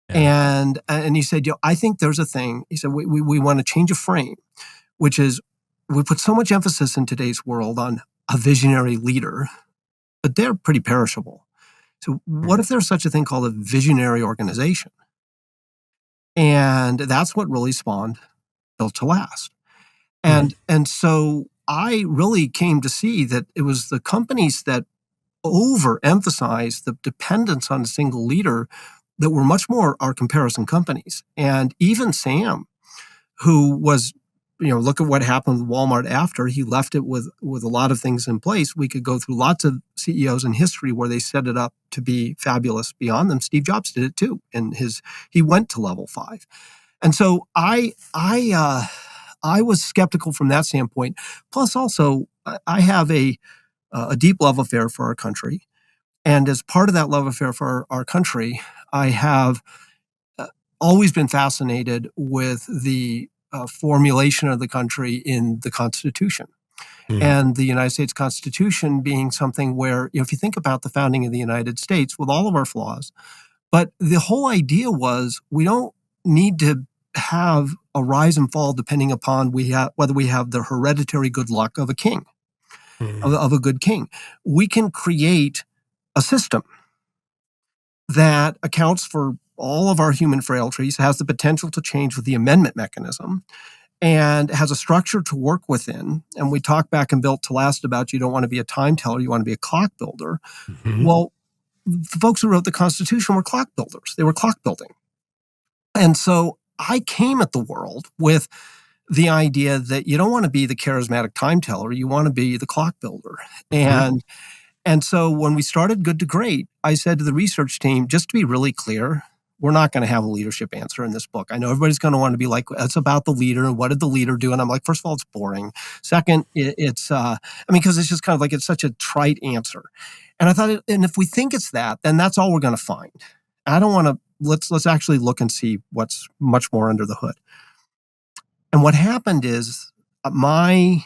Yeah. And he said, I think there's a thing. He said, we want to change a frame, which is, we put so much emphasis in today's world on a visionary leader, but they're pretty perishable. So what if there's such a thing called a visionary organization? And that's what really spawned Built to Last. And so I really came to see that it was the companies that overemphasized the dependence on a single leader that were much more our comparison companies. And even Sam, who was, look at what happened with Walmart after he left it with a lot of things in place. We could go through lots of CEOs in history where they set it up to be fabulous beyond them. Steve Jobs did it too. And he went to level 5. And so I was skeptical from that standpoint. Plus also I have a deep love affair for our country. And as part of that love affair for our country, I have always been fascinated with the formulation of the country in the Constitution. And the United States Constitution being something where, if you think about the founding of the United States with all of our flaws, but the whole idea was we don't need to have a rise and fall depending upon whether we have the hereditary good luck of a king, of a good king. We can create a system that accounts for all of our human frailties, has the potential to change with the amendment mechanism, and has a structure to work within. And we talked back in Built to Last about you don't want to be a time teller, you want to be a clock builder. Well, the folks who wrote the Constitution were clock builders. They were clock building. And so I came at the world with the idea that you don't want to be the charismatic time teller, you want to be the clock builder. And so when we started Good to Great, I said to the research team, just to be really clear, we're not going to have a leadership answer in this book. I know everybody's going to want to be like, it's about the leader and what did the leader do? And I'm like, first of all, it's boring. Second, because it's just kind of like, it's such a trite answer. And I thought, and if we think it's that, then that's all we're going to find. I don't want to, let's actually look and see what's much more under the hood. And what happened is my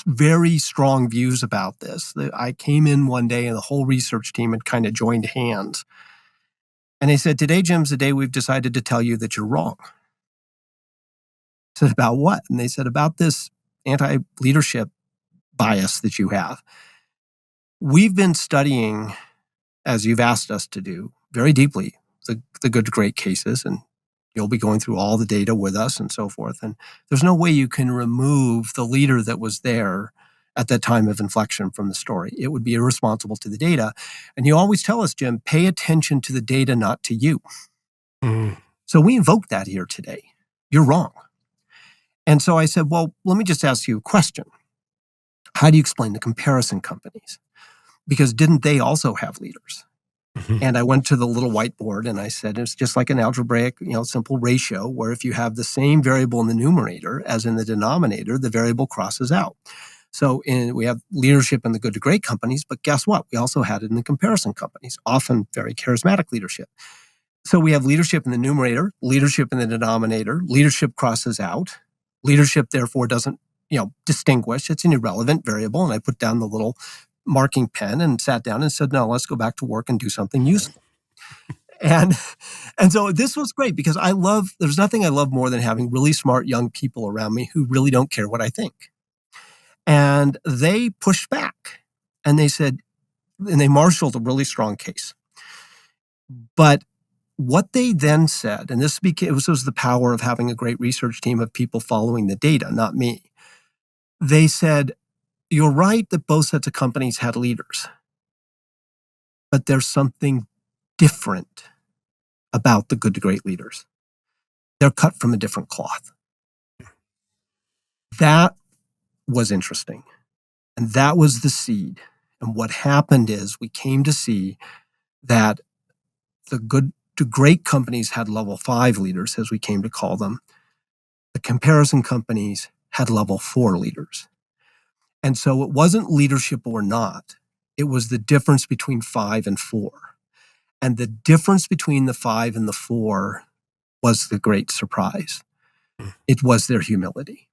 very strong views about this. I came in one day and the whole research team had kind of joined hands. And they said, today, Jim's the day we've decided to tell you that you're wrong. I said, about what? And they said, about this anti-leadership bias that you have. We've been studying, as you've asked us to do, very deeply, the Good to Great cases, and you'll be going through all the data with us and so forth. And there's no way you can remove the leader that was there at that time of inflection from the story. It would be irresponsible to the data. And you always tell us, Jim, pay attention to the data, not to you. So we invoked that here today. You're wrong. And so I said, well, let me just ask you a question. How do you explain the comparison companies? Because didn't they also have leaders? Mhm. And I went to the little whiteboard and I said, it's just like an algebraic, simple ratio where if you have the same variable in the numerator as in the denominator, the variable crosses out. So we have leadership in the good to great companies, but guess what? We also had it in the comparison companies, often very charismatic leadership. So we have leadership in the numerator, leadership in the denominator, leadership crosses out. Leadership, therefore, doesn't, distinguish. It's an irrelevant variable. And I put down the little marking pen and sat down and said, no, let's go back to work and do something useful. And so this was great because there's nothing I love more than having really smart young people around me who really don't care what I think. And they pushed back and they said, and they marshaled a really strong case. But what they then said, and this was the power of having a great research team of people following the data, not me. They said, you're right that both sets of companies had leaders, but there's something different about the good to great leaders. They're cut from a different cloth. That was interesting. And that was the seed. And what happened is we came to see that the good to great companies had level 5 leaders, as we came to call them. The comparison companies had level 4 leaders. And so it wasn't leadership or not. It was the difference between 5 and 4. And the difference between the 5 and the 4 was the great surprise. It was their humility.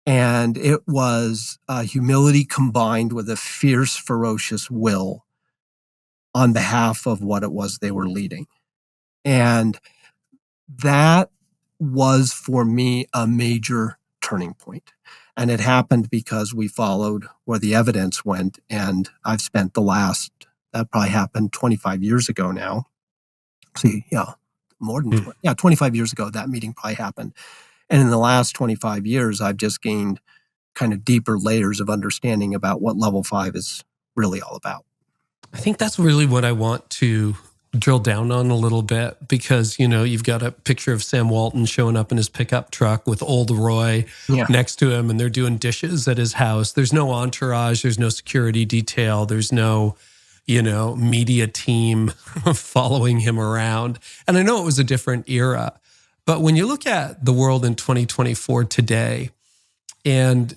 And it was humility combined with a fierce, ferocious will on behalf of what it was they were leading. And that was, for me, a major turning point. And it happened because we followed where the evidence went. And I've spent that probably happened 25 years ago now. More than 25 years ago, that meeting probably happened. And in the last 25 years, I've just gained kind of deeper layers of understanding about what level 5 is really all about. I think that's really what I want to drill down on a little bit because, you've got a picture of Sam Walton showing up in his pickup truck with old Roy next to him and they're doing dishes at his house. There's no entourage. There's no security detail. There's no, media team following him around. And I know it was a different era, but when you look at the world in 2024 today, and,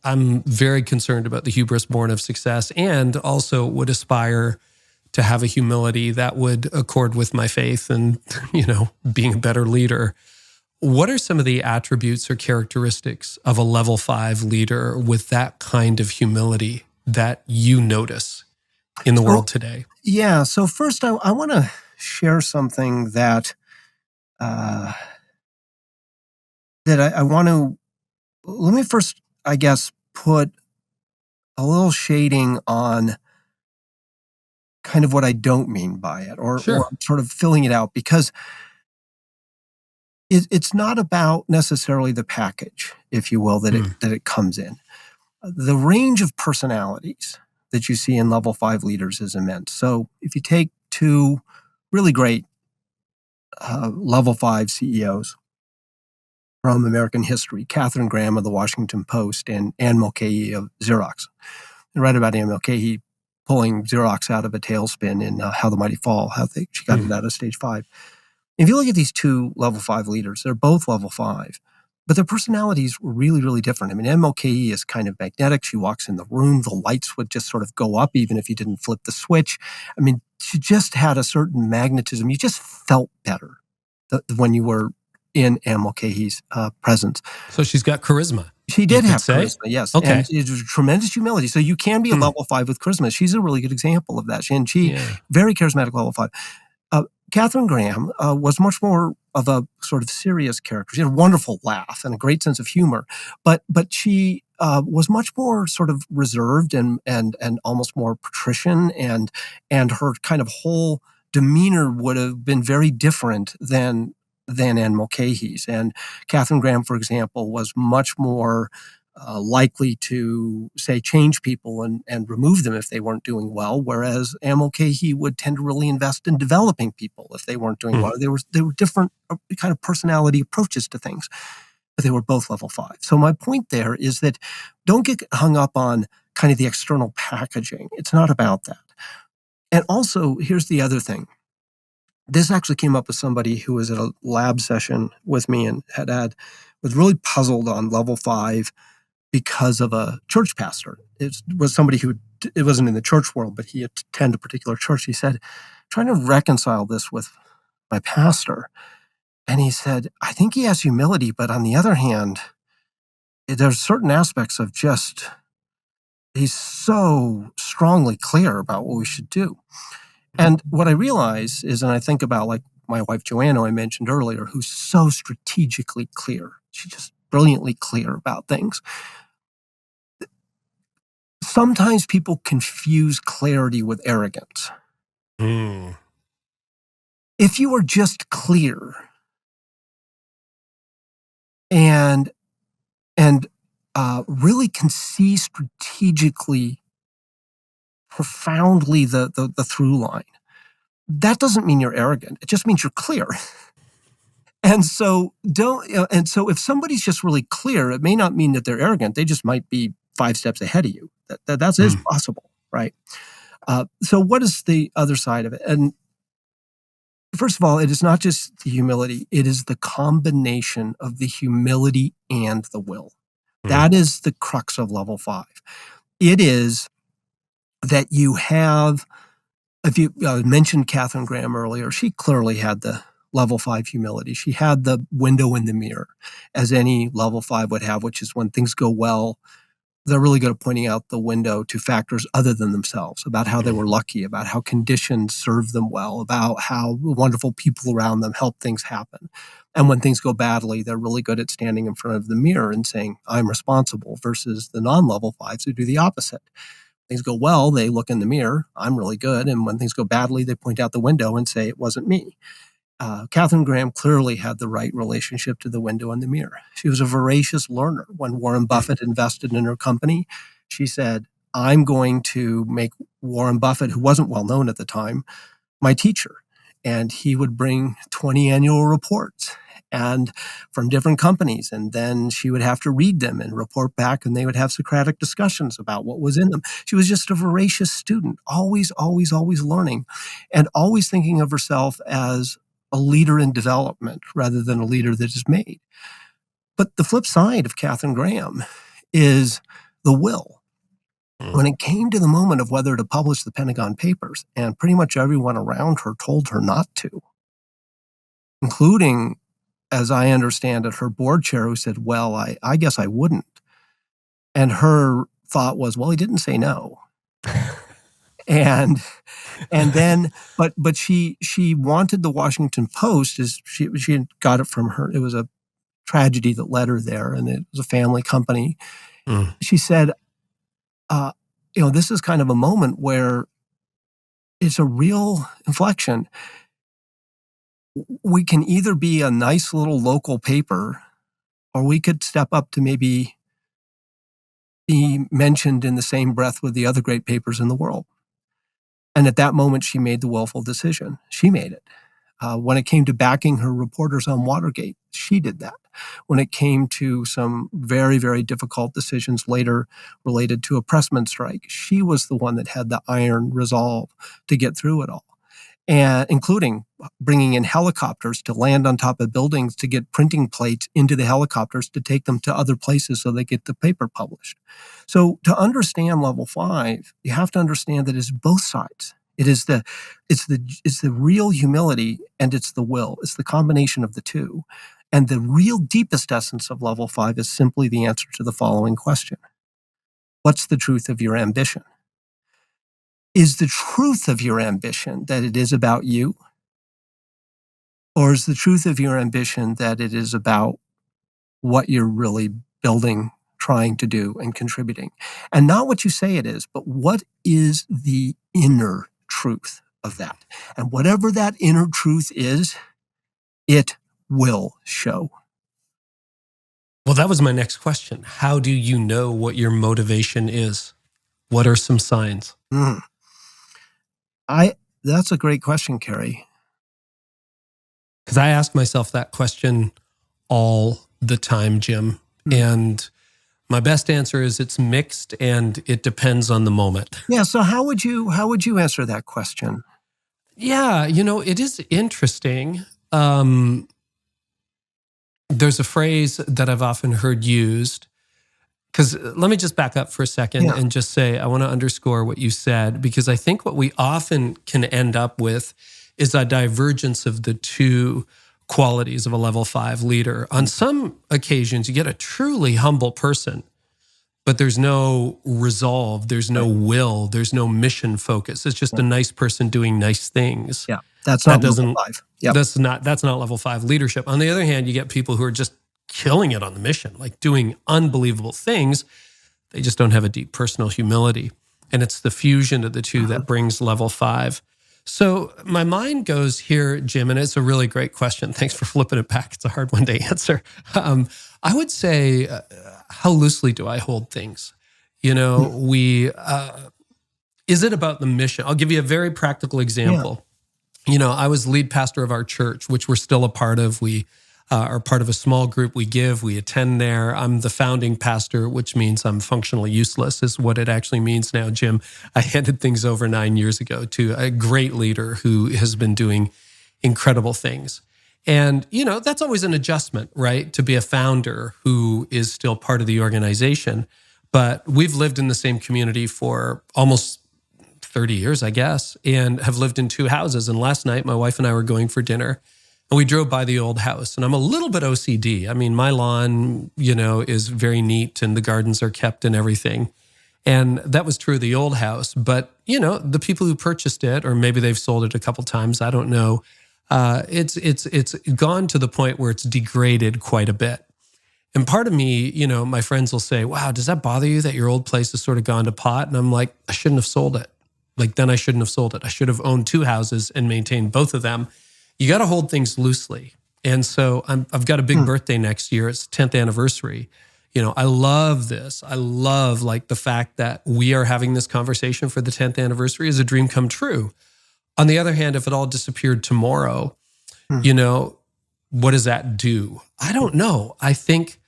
I'm very concerned about the hubris born of success and also would aspire to have a humility that would accord with my faith and, being a better leader. What are some of the attributes or characteristics of a level 5 leader with that kind of humility that you notice in the world today? Yeah. So first, I want to share something that I want to. Let me first, I guess, put a little shading on kind of what I don't mean by it or sort of filling it out because it's not about necessarily the package, if you will, that it comes in. The range of personalities that you see in level 5 leaders is immense. So if you take 2 really great level 5 CEOs from American history, Katharine Graham of the Washington Post and Anne Mulcahy of Xerox. I read about Anne Mulcahy pulling Xerox out of a tailspin in How the Mighty Fall, she got it out of stage 5. If you look at these 2 level 5 leaders, they're both level 5, but their personalities were really, really different. I mean, Anne Mulcahy is kind of magnetic. She walks in the room, the lights would just sort of go up even if you didn't flip the switch. I mean, she just had a certain magnetism. You just felt better when you were in Anne Mulcahy's presence. So she's got charisma. She did have charisma, yes. Okay. And it was tremendous humility. So you can be a level 5 with charisma. She's a really good example of that. She very charismatic level 5. Katharine Graham was much more of a sort of serious character. She had a wonderful laugh and a great sense of humor, but she was much more sort of reserved and almost more patrician, and her kind of whole demeanor would have been very different than Anne Mulcahy's. And Katharine Graham, for example, was much more likely to, say, change people and remove them if they weren't doing well, whereas Anne Mulcahy would tend to really invest in developing people if they weren't doing well. There were different kind of personality approaches to things. but they were both level 5. So my point there is that don't get hung up on kind of the external packaging. It's not about that. And also, here's the other thing. This actually came up with somebody who was at a lab session with me and was really puzzled on level 5 because of a church pastor. It was somebody who, it wasn't in the church world, but he attended a particular church. He said, trying to reconcile this with my pastor. And he said, I think he has humility, but on the other hand, there's certain aspects of just, he's so strongly clear about what we should do. And what I realize is, and I think about like my wife, Joanna, I mentioned earlier, who's so strategically clear. She's just brilliantly clear about things. Sometimes people confuse clarity with arrogance. If you are just clear and really can see strategically, profoundly the through line, that doesn't mean you're arrogant. It just means you're clear. And so if somebody's just really clear, it may not mean that they're arrogant. They just might be 5 steps ahead of you. That is possible, right? So what is the other side of it? And first of all, it is not just the humility. It is the combination of the humility and the will. That is the crux of level 5. It is that you have, if you mentioned Katharine Graham earlier, she clearly had the level 5 humility. She had the window in the mirror, as any level 5 would have, which is when things go well, they're really good at pointing out the window to factors other than themselves, about how they were lucky, about how conditions served them well, about how wonderful people around them help things happen. And when things go badly, they're really good at standing in front of the mirror and saying, I'm responsible, versus the non-level 5s who do the opposite. Things go well, they look in the mirror, I'm really good. And when things go badly, they point out the window and say, it wasn't me. Katharine Graham clearly had the right relationship to the window and the mirror. She was a voracious learner. When Warren Buffett invested in her company, she said, I'm going to make Warren Buffett, who wasn't well known at the time, my teacher. And he would bring 20 annual reports and from different companies. And then she would have to read them and report back, and they would have Socratic discussions about what was in them. She was just a voracious student, always, always, always learning, and always thinking of herself as a leader in development rather than a leader that is made. But the flip side of Katharine Graham is the will. When it came to the moment of whether to publish the Pentagon Papers, and pretty much everyone around her told her not to, including, as I understand it, her board chair, who said, well, I guess I wouldn't. And her thought was, well, he didn't say no. And then, but she wanted the Washington Post, as she got it from her. It was a tragedy that led her there, and it was a family company. She said, this is kind of a moment where it's a real inflection. We can either be a nice little local paper, or we could step up to maybe be mentioned in the same breath with the other great papers in the world. And at that moment, she made the willful decision. She made it. When it came to backing her reporters on Watergate, she did that. When it came to some very, very difficult decisions later related to a pressman strike, she was the one that had the iron resolve to get through it all, and including bringing in helicopters to land on top of buildings to get printing plates into the helicopters to take them to other places so they get the paper published. So to understand level 5, you have to understand that it's both sides. It's the real humility, and it's the will. It's the combination of the two. And the real deepest essence of level 5 is simply the answer to the following question. What's the truth of your ambition? Is the truth of your ambition that it is about you? Or is the truth of your ambition that it is about what you're really building, trying to do, and contributing? And not what you say it is, but what is the inner truth of that? And whatever that inner truth is, it will show. Well, that was my next question. How do you know what your motivation is? What are some signs? That's a great question, Carey. Because I ask myself that question all the time, Jim. And my best answer is it's mixed and it depends on the moment. Yeah. So how would you answer that question? Yeah, it is interesting. There's a phrase that I've often heard used, because let me just back up for a second and just say, I want to underscore what you said, because I think what we often can end up with is a divergence of the two qualities of a level 5 leader. On some occasions, you get a truly humble person, but there's no resolve, there's no will, there's no mission focus. It's just a nice person doing nice things. Yeah, that's not level 5. Yep. That's not level 5 leadership. On the other hand, you get people who are just killing it on the mission, like doing unbelievable things. They just don't have a deep personal humility. And it's the fusion of the two that brings level 5. So my mind goes here, Jim, and it's a really great question. Thanks for flipping it back. It's a hard one to answer. I would say, how loosely do I hold things? Is it about the mission? I'll give you a very practical example. I was lead pastor of our church, which we're still a part of. We are part of a small group. We attend there. I'm the founding pastor, which means I'm functionally useless, is what it actually means now, Jim. I handed things over 9 years ago to a great leader who has been doing incredible things. And, that's always an adjustment, right? To be a founder who is still part of the organization. But we've lived in the same community for almost 30 years, I guess, and have lived in 2 houses. And last night, my wife and I were going for dinner, and we drove by the old house. And I'm a little bit OCD. I mean, my lawn, is very neat, and the gardens are kept and everything. And that was true of the old house. But, the people who purchased it, or maybe they've sold it a couple times, I don't know. It's gone to the point where it's degraded quite a bit. And part of me, my friends will say, wow, does that bother you that your old place has sort of gone to pot? And I'm like, I shouldn't have sold it. Then I shouldn't have sold it. I should have owned 2 houses and maintained both of them. You got to hold things loosely. And so I've got a big birthday next year. It's 10th anniversary. I love this. I love the fact that we are having this conversation for the 10th anniversary is a dream come true. On the other hand, if it all disappeared tomorrow, what does that do? I don't know. I think,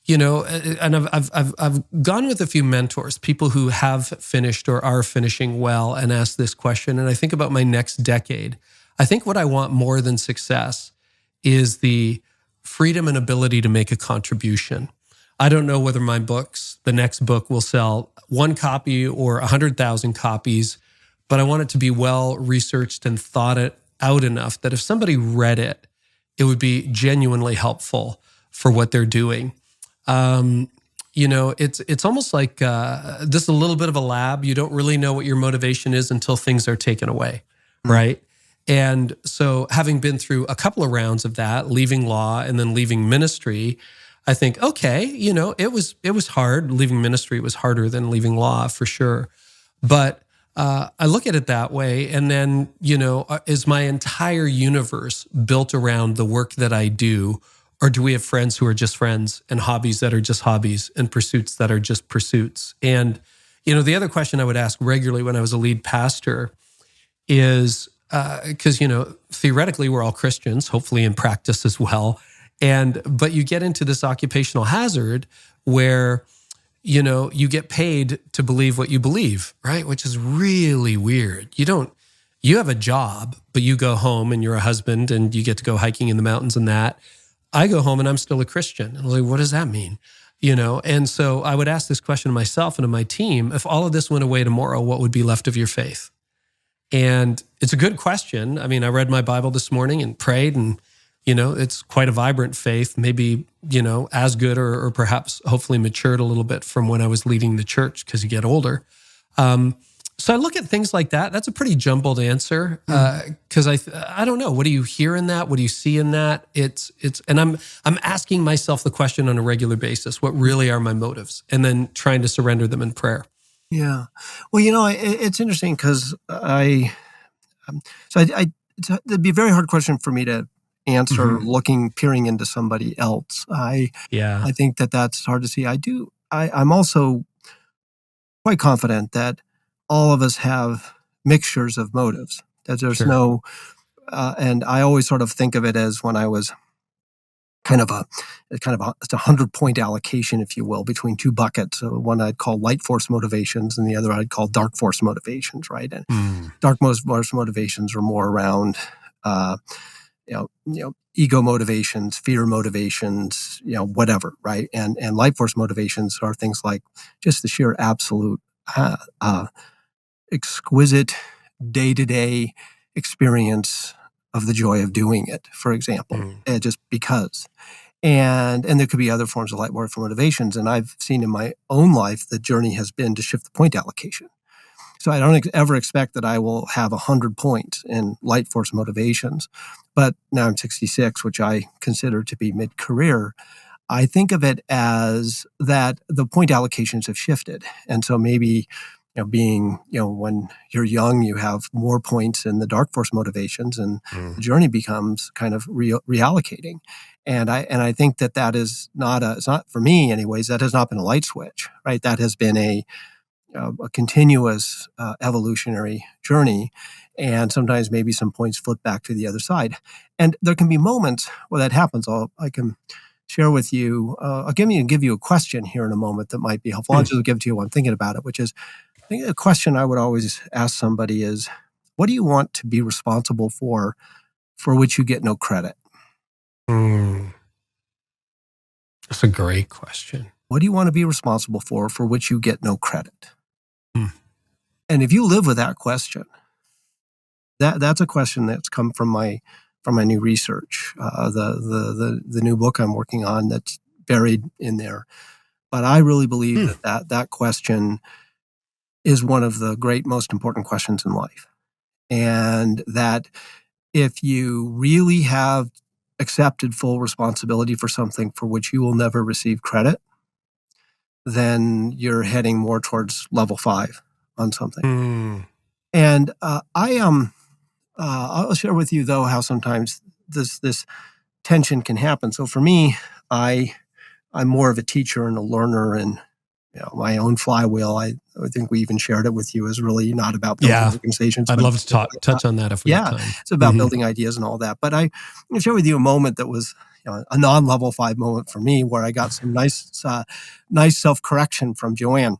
and I've gone with a few mentors, people who have finished or are finishing well, and asked this question. And I think about my next decade. I think what I want more than success is the freedom and ability to make a contribution. I don't know whether my books, the next book, will sell 1 copy or 100,000 copies, but I want it to be well researched and thought it out enough that if somebody read it, it would be genuinely helpful for what they're doing. It's almost like this is a little bit of a lab. You don't really know what your motivation is until things are taken away, right? And so having been through a couple of rounds of that, leaving law and then leaving ministry, I think, okay, it was hard. Leaving ministry was harder than leaving law for sure. But I look at it that way. And then, is my entire universe built around the work that I do? Or do we have friends who are just friends, and hobbies that are just hobbies, and pursuits that are just pursuits? And, the other question I would ask regularly when I was a lead pastor is, because, theoretically we're all Christians, hopefully in practice as well. But you get into this occupational hazard where, you get paid to believe what you believe, right? Which is really weird. You have a job, but you go home and you're a husband and you get to go hiking in the mountains and that. I go home and I'm still a Christian. And I was like, what does that mean? And so I would ask this question to myself and to my team: if all of this went away tomorrow, what would be left of your faith? And it's a good question. I mean, I read my Bible this morning and prayed, and, it's quite a vibrant faith, maybe, as good or perhaps hopefully matured a little bit from when I was leading the church, because you get older. So I look at things like that. That's a pretty jumbled answer, because I don't know. What do you hear in that? What do you see in that? And I'm asking myself the question on a regular basis: what really are my motives? And then trying to surrender them in prayer. Yeah. Well, it's interesting because it'd be a very hard question for me to answer peering into somebody else. I think that's hard to see. I'm also quite confident that all of us have mixtures of motives, that there's no, and I always sort of think of it as when I was it's a 100-point allocation, if you will, between two buckets. So one I'd call light force motivations, and the other I'd call dark force motivations, right? And dark force motivations are more around, ego motivations, fear motivations, whatever, right? And light force motivations are things like just the sheer absolute, exquisite day-to-day experience of the joy of doing it, for example, just because. And there could be other forms of light force motivations. And I've seen in my own life, the journey has been to shift the point allocation. So I don't ever expect that I will have 100 points in light force motivations. But now I'm 66, which I consider to be mid-career. I think of it as that the point allocations have shifted. And so maybe when you're young, you have more points in the dark force motivations, and the journey becomes kind of reallocating. And I think that is it's not for me anyways, that has not been a light switch, right? That has been a continuous evolutionary journey. And sometimes maybe some points flip back to the other side. And there can be moments where that happens. I can share with you, I'll give you a question here in a moment that might be helpful. I'll just give it to you while I'm thinking about it, which is, I think a question I would always ask somebody is, what do you want to be responsible for which you get no credit? That's a great question. What do you want to be responsible for which you get no credit? And if you live with that question, that's a question that's come from my new research, the new book I'm working on that's buried in there. But I really believe that question is one of the great, most important questions in life. And that if you really have accepted full responsibility for something for which you will never receive credit, then you're heading more towards level 5 on something. And I'll share with you, though, how sometimes this tension can happen. So for me, I'm more of a teacher and a learner, and my own flywheel, I think we even shared it with you, is really not about building organizations. I'd love to touch on that if we have time. It's about building ideas and all that. But I'm going to share with you a moment that was a non-level 5 moment for me, where I got some nice self-correction from Joanne.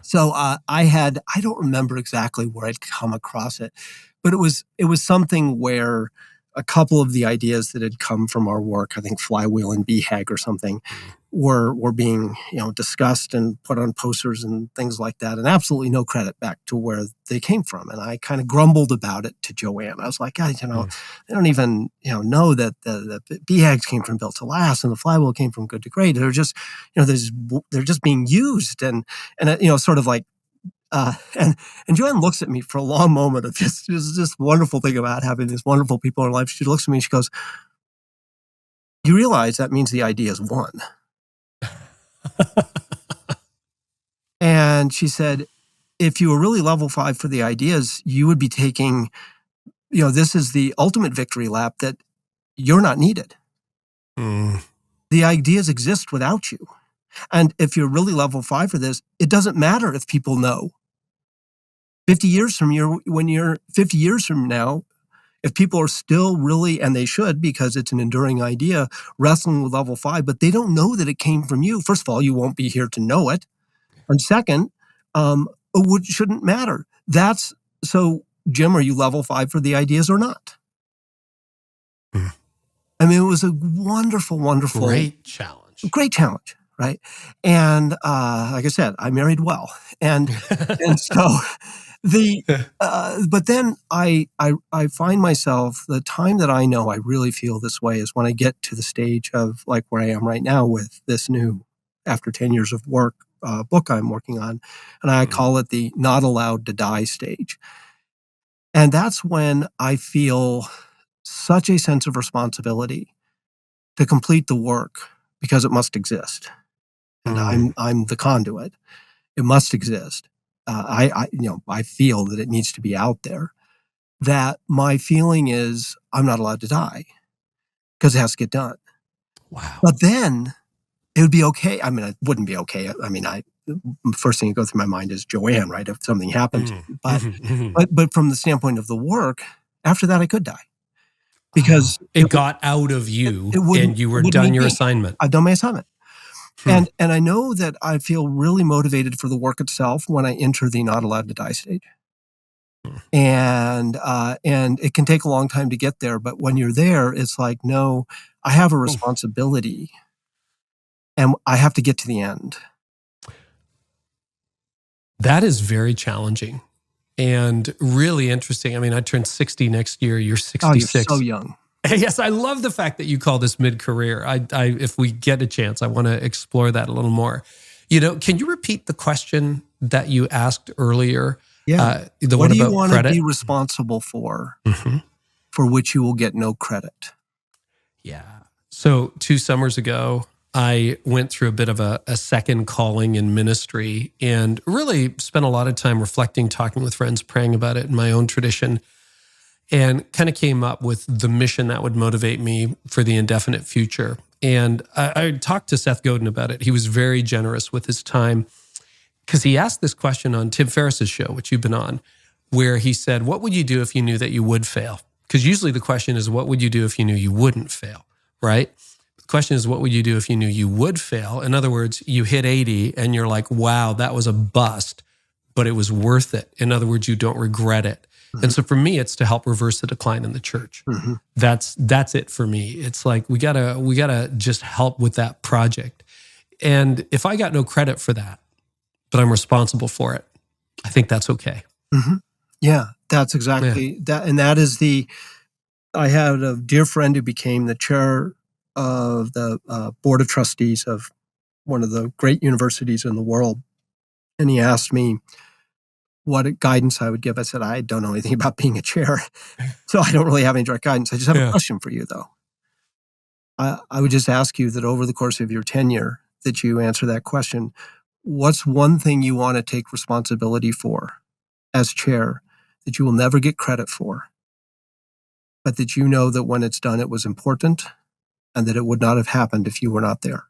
So I don't remember exactly where I'd come across it, but it was something where a couple of the ideas that had come from our work, I think Flywheel and BHAG or something, were being discussed and put on posters and things like that, and absolutely no credit back to where they came from. And I kind of grumbled about it to Joanne. I was like, guys, they don't even know that the BHAGs came from Built to Last and the Flywheel came from Good to Great. They're just they're just being used, and sort of like. And Joanne looks at me for a long moment of just this wonderful thing about having these wonderful people in her life. She looks at me and she goes, "You realize that means the idea is won." And she said, if you were really level 5 for the ideas, you would be taking, this is the ultimate victory lap, that you're not needed. The ideas exist without you. And if you're really level 5 for this, it doesn't matter if people know. 50 years from now, if people are still really, and they should, because it's an enduring idea, wrestling with level 5, but they don't know that it came from you. First of all, you won't be here to know it. And second, it shouldn't matter. So, Jim, are you level 5 for the ideas or not? I mean, it was a wonderful, wonderful, great challenge. Right? And like I said, I married well, and so but then I find myself, the time that I know I really feel this way is when I get to the stage of like where I am right now with this new, after 10 years of work, book I'm working on, and I call it the not allowed to die stage. And that's when I feel such a sense of responsibility to complete the work, because it must exist. And I'm the conduit. It must exist. I feel that it needs to be out there. That my feeling is I'm not allowed to die because it has to get done. Wow. But then it would be okay. I mean, it wouldn't be okay. I mean, the first thing that goes through my mind is Joanne, right? If something happens, but from the standpoint of the work, after that I could die. because it got out of you and you were done your assignment. I've done my assignment. And I know that I feel really motivated for the work itself when I enter the not allowed to die stage. And it can take a long time to get there, but when you're there, it's like, no, I have a responsibility and I have to get to the end. That is very challenging and really interesting. I mean, I turned 60 next year. You're 66. Oh, you're so young. Yes, I love the fact that you call this mid-career. If we get a chance, I want to explore that a little more. Can you repeat the question that you asked earlier? Yeah. The what one do you about want credit? to be responsible for which you will get no credit? Yeah. So 2 summers ago, I went through a bit of a second calling in ministry and really spent a lot of time reflecting, talking with friends, praying about it in my own tradition, and kind of came up with the mission that would motivate me for the indefinite future. And I talked to Seth Godin about it. He was very generous with his time because he asked this question on Tim Ferriss's show, which you've been on, where he said, what would you do if you knew that you would fail? Because usually the question is, what would you do if you knew you wouldn't fail, right? The question is, what would you do if you knew you would fail? In other words, you hit 80 and you're like, wow, that was a bust, but it was worth it. In other words, you don't regret it. And so for me, it's to help reverse the decline in the church. That's it for me. It's like we gotta just help with that project. And if I got no credit for that, but I'm responsible for it, I think that's okay. Yeah, that's exactly that. And that is I had a dear friend who became the chair of the board of trustees of one of the great universities in the world. And he asked me what guidance I would give. I said, I don't know anything about being a chair, so I don't really have any direct guidance. I just have a question for you, though. I would just ask you that over the course of your tenure, that you answer that question. What's one thing you want to take responsibility for as chair that you will never get credit for, but that you know that when it's done, it was important and that it would not have happened if you were not there?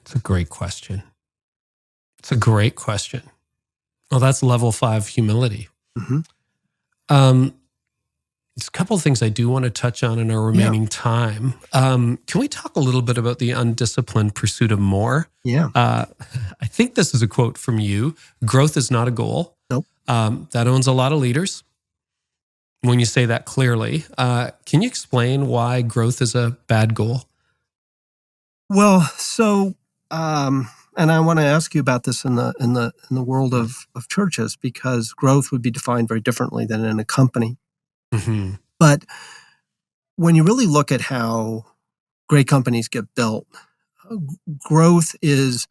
It's a great question. Well, that's level 5 humility. There's a couple of things I do want to touch on in our remaining time. Can we talk a little bit about the undisciplined pursuit of more? Yeah. I think this is a quote from you. Growth is not a goal. Nope. That owns a lot of leaders. When you say that clearly, can you explain why growth is a bad goal? Well, so, and I want to ask you about this in the world of churches, because growth would be defined very differently than in a company. But when you really look at how great companies get built, growth is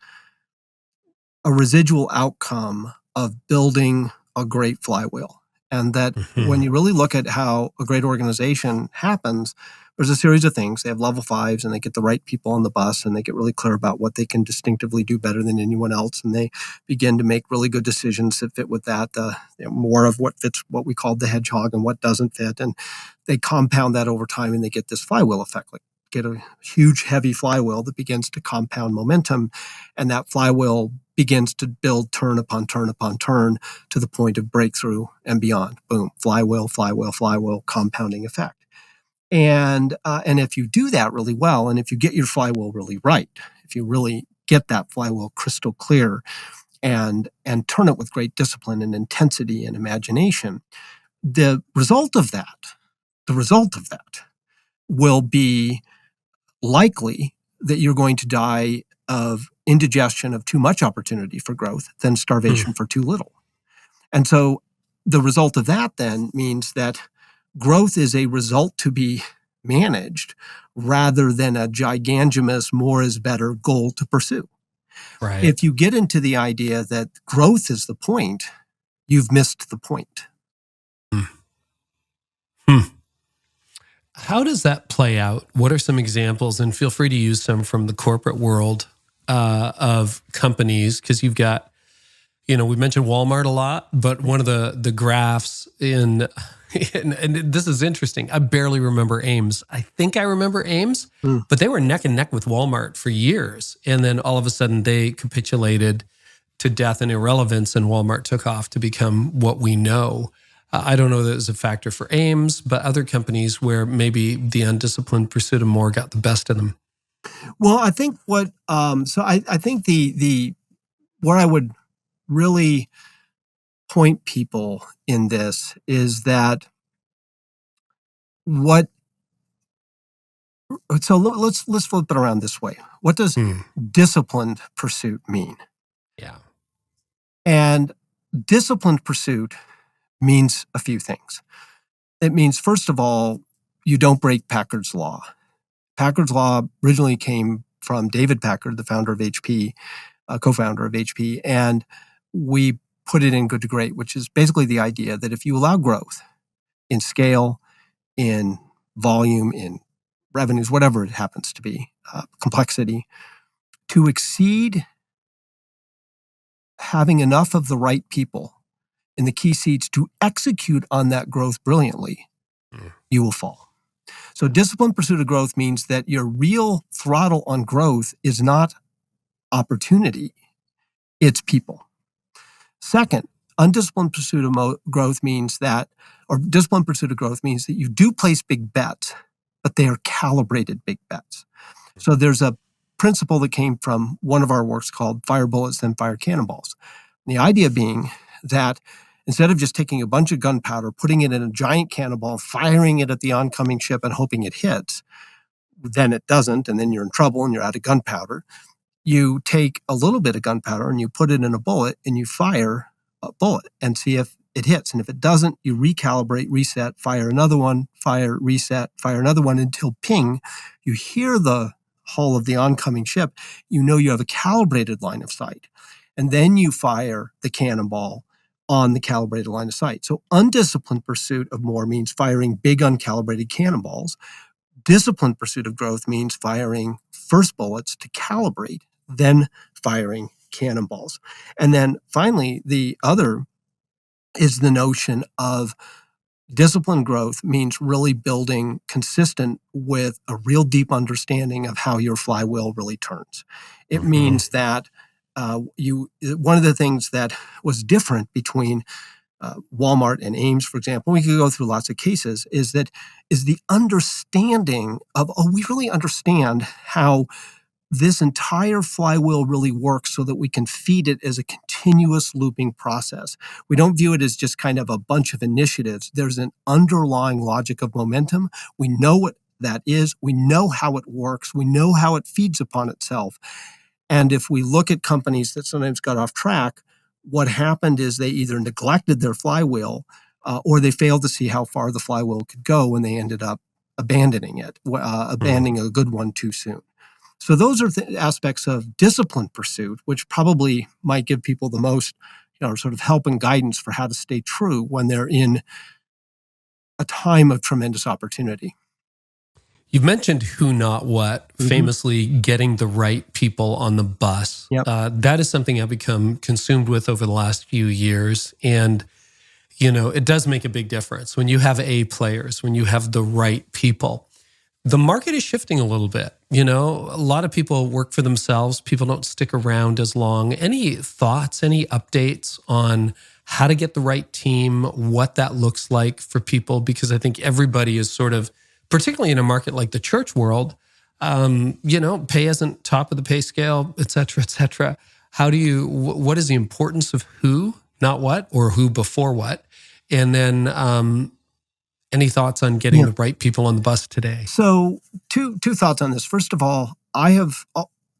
a residual outcome of building a great flywheel. And that when you really look at how a great organization happens, there's a series of things. They have level 5s and they get the right people on the bus and they get really clear about what they can distinctively do better than anyone else. And they begin to make really good decisions that fit with that, more of what fits what we call the hedgehog and what doesn't fit. And they compound that over time and they get this flywheel effect, like get a huge, heavy flywheel that begins to compound momentum. And that flywheel begins to build turn upon turn upon turn to the point of breakthrough and beyond. Boom, flywheel, flywheel, flywheel, compounding effect. And if you do that really well, and if you get your flywheel really right, if you really get that flywheel crystal clear and turn it with great discipline and intensity and imagination, the result of that will be likely that you're going to die of indigestion of too much opportunity for growth than starvation for too little. And so the result of that then means that growth is a result to be managed rather than a gigantomous more is better goal to pursue. Right. If you get into the idea that growth is the point, you've missed the point. How does that play out? What are some examples? And feel free to use some from the corporate world of companies, because you've got, we mentioned Walmart a lot, but one of the graphs and this is interesting. I barely remember Ames. I think I remember Ames, but they were neck and neck with Walmart for years. And then all of a sudden they capitulated to death and irrelevance, and Walmart took off to become what we know. I don't know that it's a factor for Ames, but other companies where maybe the undisciplined pursuit of more got the best of them. Well, I think I think the where I would really point people in this is that let's flip it around this way. What does disciplined pursuit mean? Yeah. And disciplined pursuit means a few things. It means, first of all, you don't break Packard's law. Packard's law originally came from David Packard, the founder of HP, co-founder of HP, and we put it in Good to Great, which is basically the idea that if you allow growth in scale, in volume, in revenues, whatever it happens to be, complexity, to exceed having enough of the right people in the key seats to execute on that growth brilliantly, you will fall. So disciplined pursuit of growth means that your real throttle on growth is not opportunity, it's people. Second, undisciplined pursuit of growth means that, or disciplined pursuit of growth means that you do place big bets, but they are calibrated big bets. So there's a principle that came from one of our works called fire bullets, then fire cannonballs. And the idea being that instead of just taking a bunch of gunpowder, putting it in a giant cannonball, firing it at the oncoming ship and hoping it hits, then it doesn't, and then you're in trouble and you're out of gunpowder. You take a little bit of gunpowder and you put it in a bullet and you fire a bullet and see if it hits. And if it doesn't, you recalibrate, reset, fire another one, fire, reset, fire another one until ping, you hear the hull of the oncoming ship, you know you have a calibrated line of sight. And then you fire the cannonball on the calibrated line of sight. So undisciplined pursuit of more means firing big uncalibrated cannonballs. Disciplined pursuit of growth means firing first bullets to calibrate, then firing cannonballs. And then finally, the other is the notion of disciplined growth means really building consistent with a real deep understanding of how your flywheel really turns. It means that one of the things that was different between Walmart and Ames, for example, we could go through lots of cases, is the understanding of, we really understand how this entire flywheel really works so that we can feed it as a continuous looping process. We don't view it as just kind of a bunch of initiatives. There's an underlying logic of momentum. We know what that is. We know how it works. We know how it feeds upon itself. And if we look at companies that sometimes got off track, what happened is they either neglected their flywheel or they failed to see how far the flywheel could go when they ended up abandoning it, abandoning a good one too soon. So those are aspects of disciplined pursuit, which probably might give people the most, sort of help and guidance for how to stay true when they're in a time of tremendous opportunity. You've mentioned who, not what, famously getting the right people on the bus. Yep. That is something I've become consumed with over the last few years. And, it does make a big difference when you have A players, when you have the right people. The market is shifting a little bit. A lot of people work for themselves. People don't stick around as long. Any thoughts, any updates on how to get the right team, what that looks like for people? Because I think everybody is sort of, particularly in a market like the church world, pay isn't top of the pay scale, et cetera, et cetera. What is the importance of who, not what, or who before what? And then any thoughts on getting the right people on the bus today? So two thoughts on this. First of all, I have,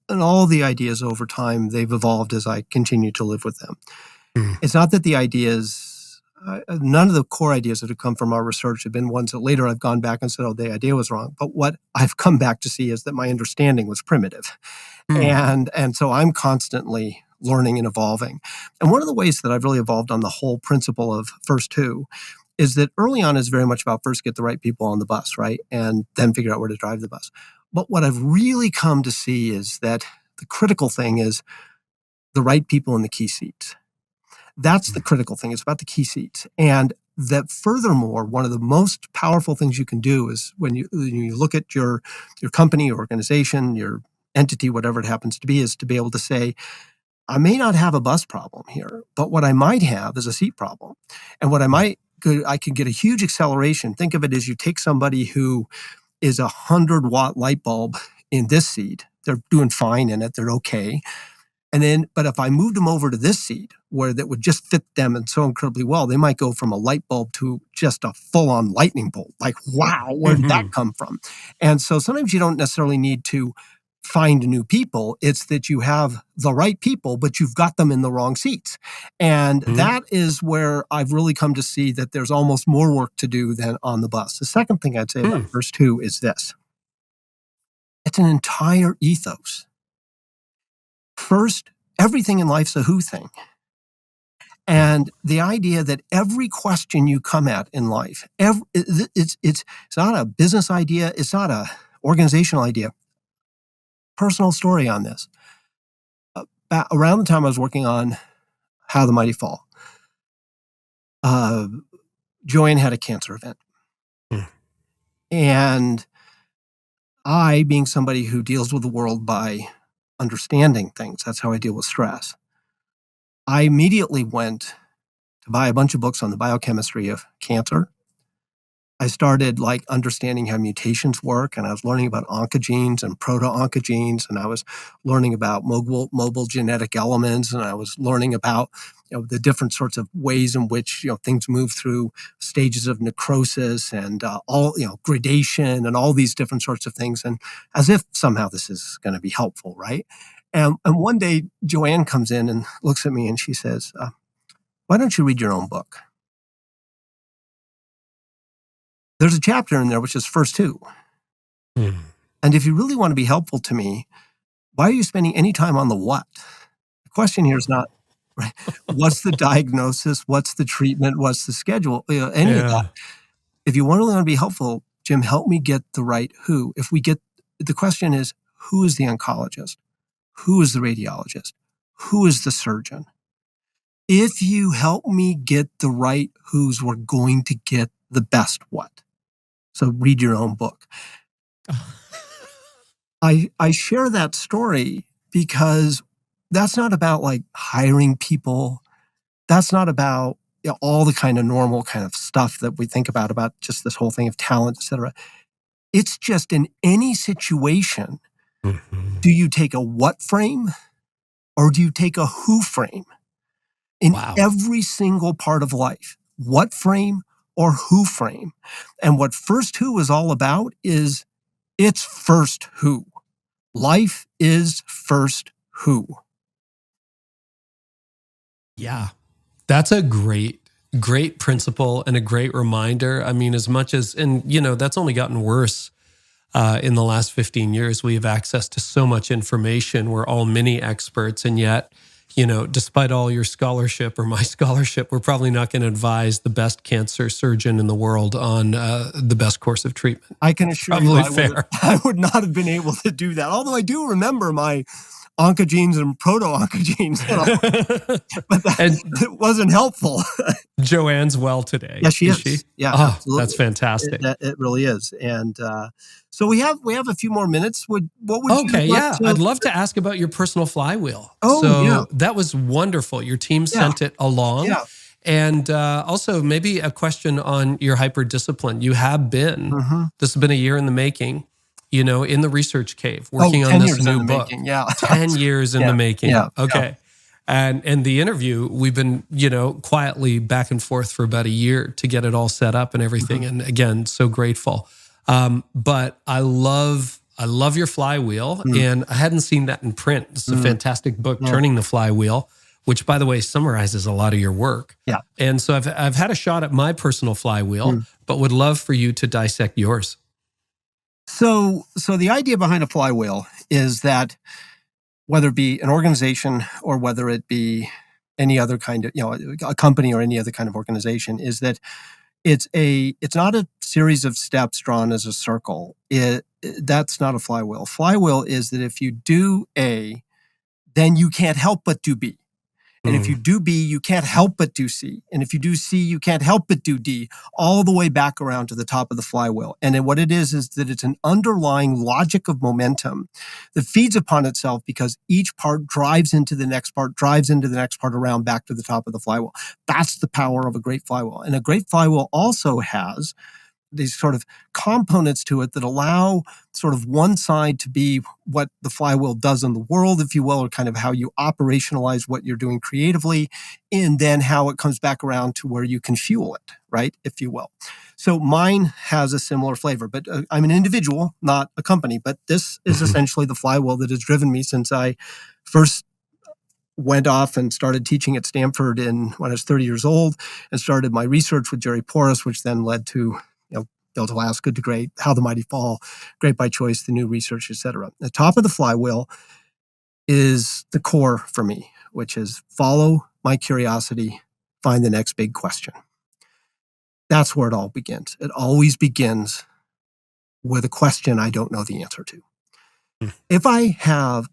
and all the ideas over time, they've evolved as I continue to live with them. It's not that the ideas, none of the core ideas that have come from our research have been ones that later I've gone back and said, the idea was wrong. But what I've come back to see is that my understanding was primitive. And so I'm constantly learning and evolving. And one of the ways that I've really evolved on the whole principle of first who is that early on is very much about first get the right people on the bus, right? And then figure out where to drive the bus. But what I've really come to see is that the critical thing is the right people in the key seats. That's the critical thing. It's about the key seats. And that furthermore, one of the most powerful things you can do is when you look at your company, your organization, your entity, whatever it happens to be, is to be able to say, I may not have a bus problem here, but what I might have is a seat problem. And what I might I could get a huge acceleration. Think of it as you take somebody who is a 100-watt light bulb in this seat. They're doing fine in it. They're okay. But if I moved them over to this seat where that would just fit them and so incredibly well, they might go from a light bulb to just a full-on lightning bolt. Like, wow, where did that come from? And so sometimes you don't necessarily need to find new people. It's that you have the right people, but you've got them in the wrong seats. And that is where I've really come to see that there's almost more work to do than on the bus. The second thing I'd say about verse 2 is this. It's an entire ethos. First, everything in life's a who thing. And the idea that every question you come at in life, it's not a business idea, it's not a organizational idea. Personal story on this. Around the time I was working on How the Mighty Fall, Joanne had a cancer event. And I, being somebody who deals with the world by understanding things, that's how I deal with stress, I immediately went to buy a bunch of books on the biochemistry of cancer. I started understanding how mutations work, and I was learning about oncogenes and proto-oncogenes, and I was learning about mobile genetic elements, and I was learning about the different sorts of ways in which things move through stages of necrosis and all gradation and all these different sorts of things, and as if somehow this is going to be helpful, right? And one day Joanne comes in and looks at me and she says, "Why don't you read your own book? There's a chapter in there which is first 2. And if you really want to be helpful to me, why are you spending any time on the what? The question here is not, right, what's the diagnosis, what's the treatment, what's the schedule, any of that. If you really want to be helpful, Jim, help me get the right who. The question is, who is the oncologist? Who is the radiologist? Who is the surgeon? If you help me get the right who's, we're going to get the best what. So read your own book." I share that story because that's not about hiring people. That's not about all the kind of normal kind of stuff that we think about just this whole thing of talent, et cetera. It's just in any situation, do you take a what frame or do you take a who frame? In every single part of life, what frame or who frame. And what first who is all about is it's first who. Life is first who. Yeah, that's a great principle and a great reminder. I mean, as much as, and that's only gotten worse in the last 15 years. We have access to so much information. We're all mini experts, and yet, despite all your scholarship or my scholarship, we're probably not going to advise the best cancer surgeon in the world on the best course of treatment. I can assure you I would not have been able to do that. Although I do remember my oncogenes and proto-oncogenes, but it wasn't helpful. Joanne's well today. Yeah, she is. She? Yeah, absolutely. That's fantastic. It really is. And so we have a few more minutes. What would you like to... I'd love to ask about your personal flywheel. That was wonderful. Your team sent it along. Yeah. And also maybe a question on your hyper-discipline. You have been, this has been a year in the making, in the research cave, working on this new book. 10 years in the making. Yeah. Okay. Yeah. And the interview, we've been, quietly back and forth for about a year to get it all set up and everything. And again, so grateful. But I love your flywheel, and I hadn't seen that in print. It's a fantastic book, Turning the Flywheel, which, by the way, summarizes a lot of your work. Yeah. And so I've had a shot at my personal flywheel, but would love for you to dissect yours. So the idea behind a flywheel is that whether it be an organization or whether it be any other kind of, a company or any other kind of organization, is that it's not a series of steps drawn as a circle. That's not a flywheel. Flywheel is that if you do A, then you can't help but do B. And if you do B, you can't help but do C. And if you do C, you can't help but do D, all the way back around to the top of the flywheel. And then what it is that it's an underlying logic of momentum that feeds upon itself because each part drives into the next part, drives into the next part around back to the top of the flywheel. That's the power of a great flywheel. And a great flywheel also has these sort of components to it that allow sort of one side to be what the flywheel does in the world, if you will, or kind of how you operationalize what you're doing creatively, and then how it comes back around to where you can fuel it, right, if you will. So mine has a similar flavor, but I'm an individual, not a company, but this is essentially the flywheel that has driven me since I first went off and started teaching at Stanford when I was 30 years old and started my research with Jerry Porras, which then led to Built Alaska, to Great, How the Mighty Fall, Great by Choice, the new research, et cetera. The top of the flywheel is the core for me, which is follow my curiosity, find the next big question. That's where it all begins. It always begins with a question I don't know the answer to. If I have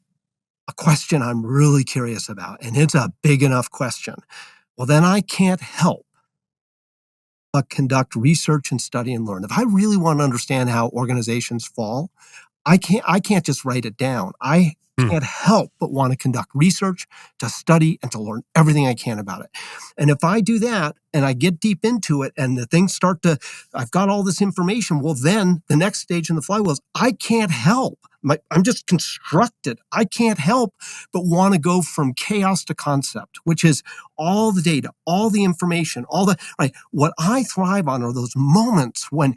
a question I'm really curious about, and it's a big enough question, well, then I can't help but conduct research and study and learn. If I really want to understand how organizations fall, I can't just write it down. I can't help but want to conduct research, to study, and to learn everything I can about it. And if I do that and I get deep into it and the things I've got all this information, well, then the next stage in the flywheel is I can't help. I'm just constructed. I can't help but want to go from chaos to concept, which is all the data, all the information, right? What I thrive on are those moments when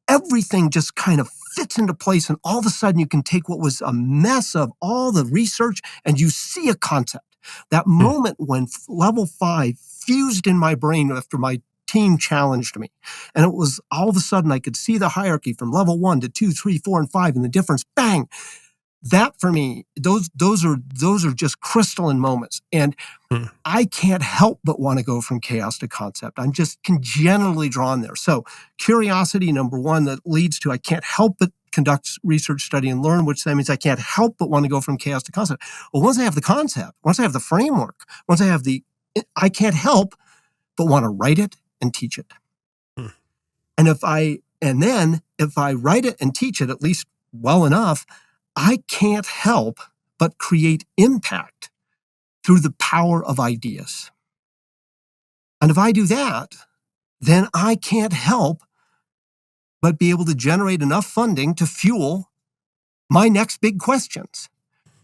everything just kind of fits into place, and all of a sudden you can take what was a mess of all the research and you see a concept. That moment when level 5 fused in my brain after my team challenged me, and it was all of a sudden I could see the hierarchy from level 1 to 2, 3, 4, and 5, and the difference, bang. That for me, those are just crystalline moments. And I can't help but want to go from chaos to concept. I'm just congenitally drawn there. So curiosity, number one, that leads to I can't help but conduct research, study, and learn, which that means I can't help but want to go from chaos to concept. Well, once I have the concept, once I have the framework, once I have I can't help but want to write it and teach it. And then if I write it and teach it at least well enough, I can't help but create impact through the power of ideas. And if I do that, then I can't help but be able to generate enough funding to fuel my next big questions,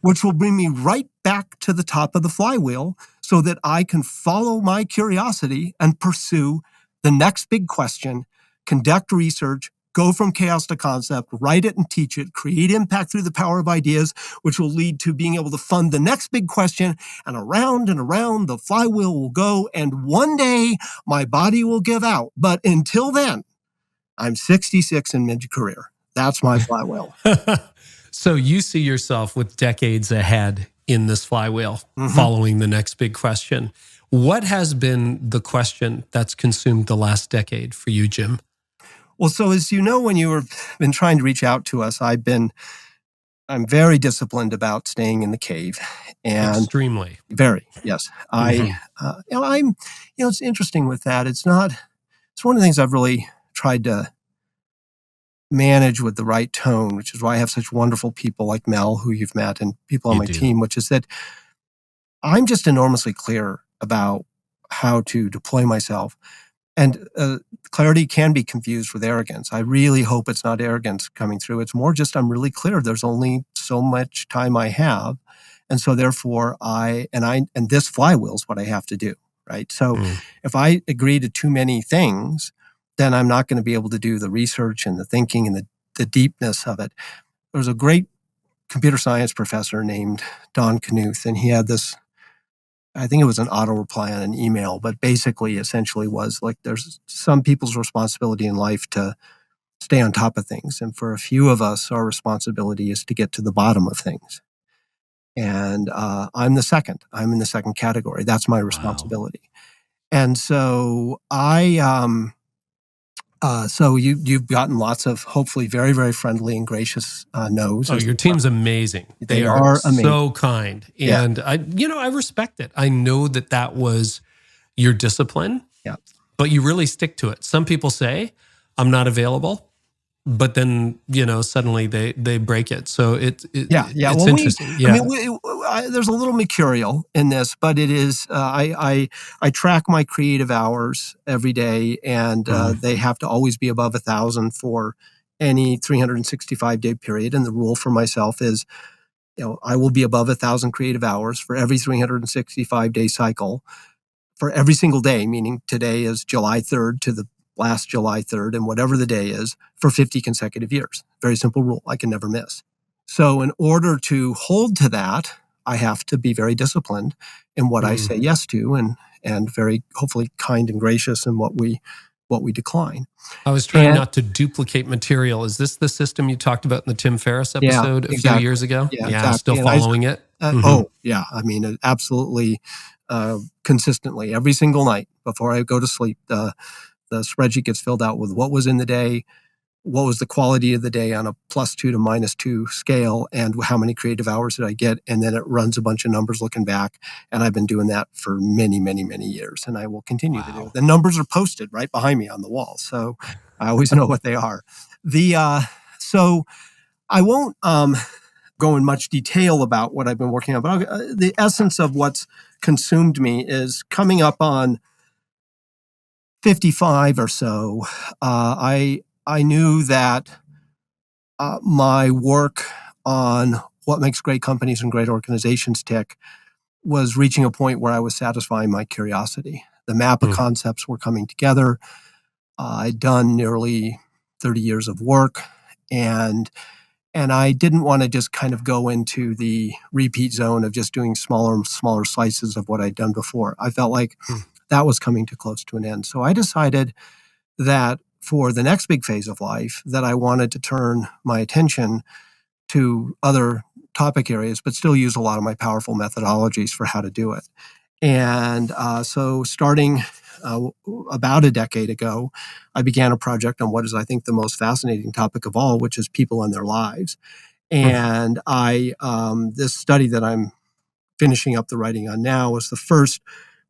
which will bring me right back to the top of the flywheel so that I can follow my curiosity and pursue the next big question, conduct research, go from chaos to concept, write it and teach it, create impact through the power of ideas, which will lead to being able to fund the next big question, and around the flywheel will go, and one day my body will give out. But until then, I'm 66 in mid-career. That's my flywheel. So you see yourself with decades ahead in this flywheel, following the next big question. What has been the question that's consumed the last decade for you, Jim? Well, so as you know, when you've been trying to reach out to us, I'm very disciplined about staying in the cave. And extremely. Very, yes. It's interesting with that. It's one of the things I've really tried to manage with the right tone, which is why I have such wonderful people like Mel, who you've met, and people on my team, which is that I'm just enormously clear about how to deploy myself. And clarity can be confused with arrogance. I really hope it's not arrogance coming through. It's more just I'm really clear. There's only so much time I have. And so therefore and this flywheel is what I have to do, right? So if I agree to too many things, then I'm not going to be able to do the research and the thinking and the deepness of it. There was a great computer science professor named Don Knuth, and he had this, I think it was an auto reply on an email, but basically essentially was like there's some people's responsibility in life to stay on top of things. And for a few of us, our responsibility is to get to the bottom of things. And I'm in the second category. That's my responsibility. Wow. And so I So you've gotten lots of hopefully very, very friendly and gracious no's. Oh, your team's amazing. They They are are amazing. so kind. Yeah. And I respect it. I know that was your discipline, Yeah. but you really stick to it. Some people say, I'm not available, but then, suddenly they break it. So it's Well, interesting. Yeah. There's a little mercurial in this, but it is, I track my creative hours every day, and they have to always be above 1,000 for any 365-day period. And the rule for myself is, I will be above 1,000 creative hours for every 365-day cycle for every single day, meaning today is July 3rd to the last July 3rd, and whatever the day is, for 50 consecutive years. Very simple rule. I can never miss. So in order to hold to that, I have to be very disciplined in what I say yes to, and very hopefully kind and gracious in what we decline. I was trying not to duplicate material. Is this the system you talked about in the Tim Ferriss episode a few years ago? Yeah, exactly. Still following it? Oh, yeah. I mean, absolutely, consistently every single night before I go to sleep. The spreadsheet gets filled out with what was in the day, what was the quality of the day on a +2 to -2 scale, and how many creative hours did I get? And then it runs a bunch of numbers looking back. And I've been doing that for many, many, many years. And I will continue to do it. The numbers are posted right behind me on the wall, so I always know what they are. So I won't go in much detail about what I've been working on, but the essence of what's consumed me is coming up on 55 or so. I knew that my work on what makes great companies and great organizations tick was reaching a point where I was satisfying my curiosity. The map of concepts were coming together. I'd done nearly 30 years of work, and I didn't want to just kind of go into the repeat zone of just doing smaller and smaller slices of what I'd done before. I felt like that was coming too close to an end. So I decided that for the next big phase of life, that I wanted to turn my attention to other topic areas, but still use a lot of my powerful methodologies for how to do it. And so starting about a decade ago, I began a project on what is, I think, the most fascinating topic of all, which is people and their lives. And this study that I'm finishing up the writing on now is the first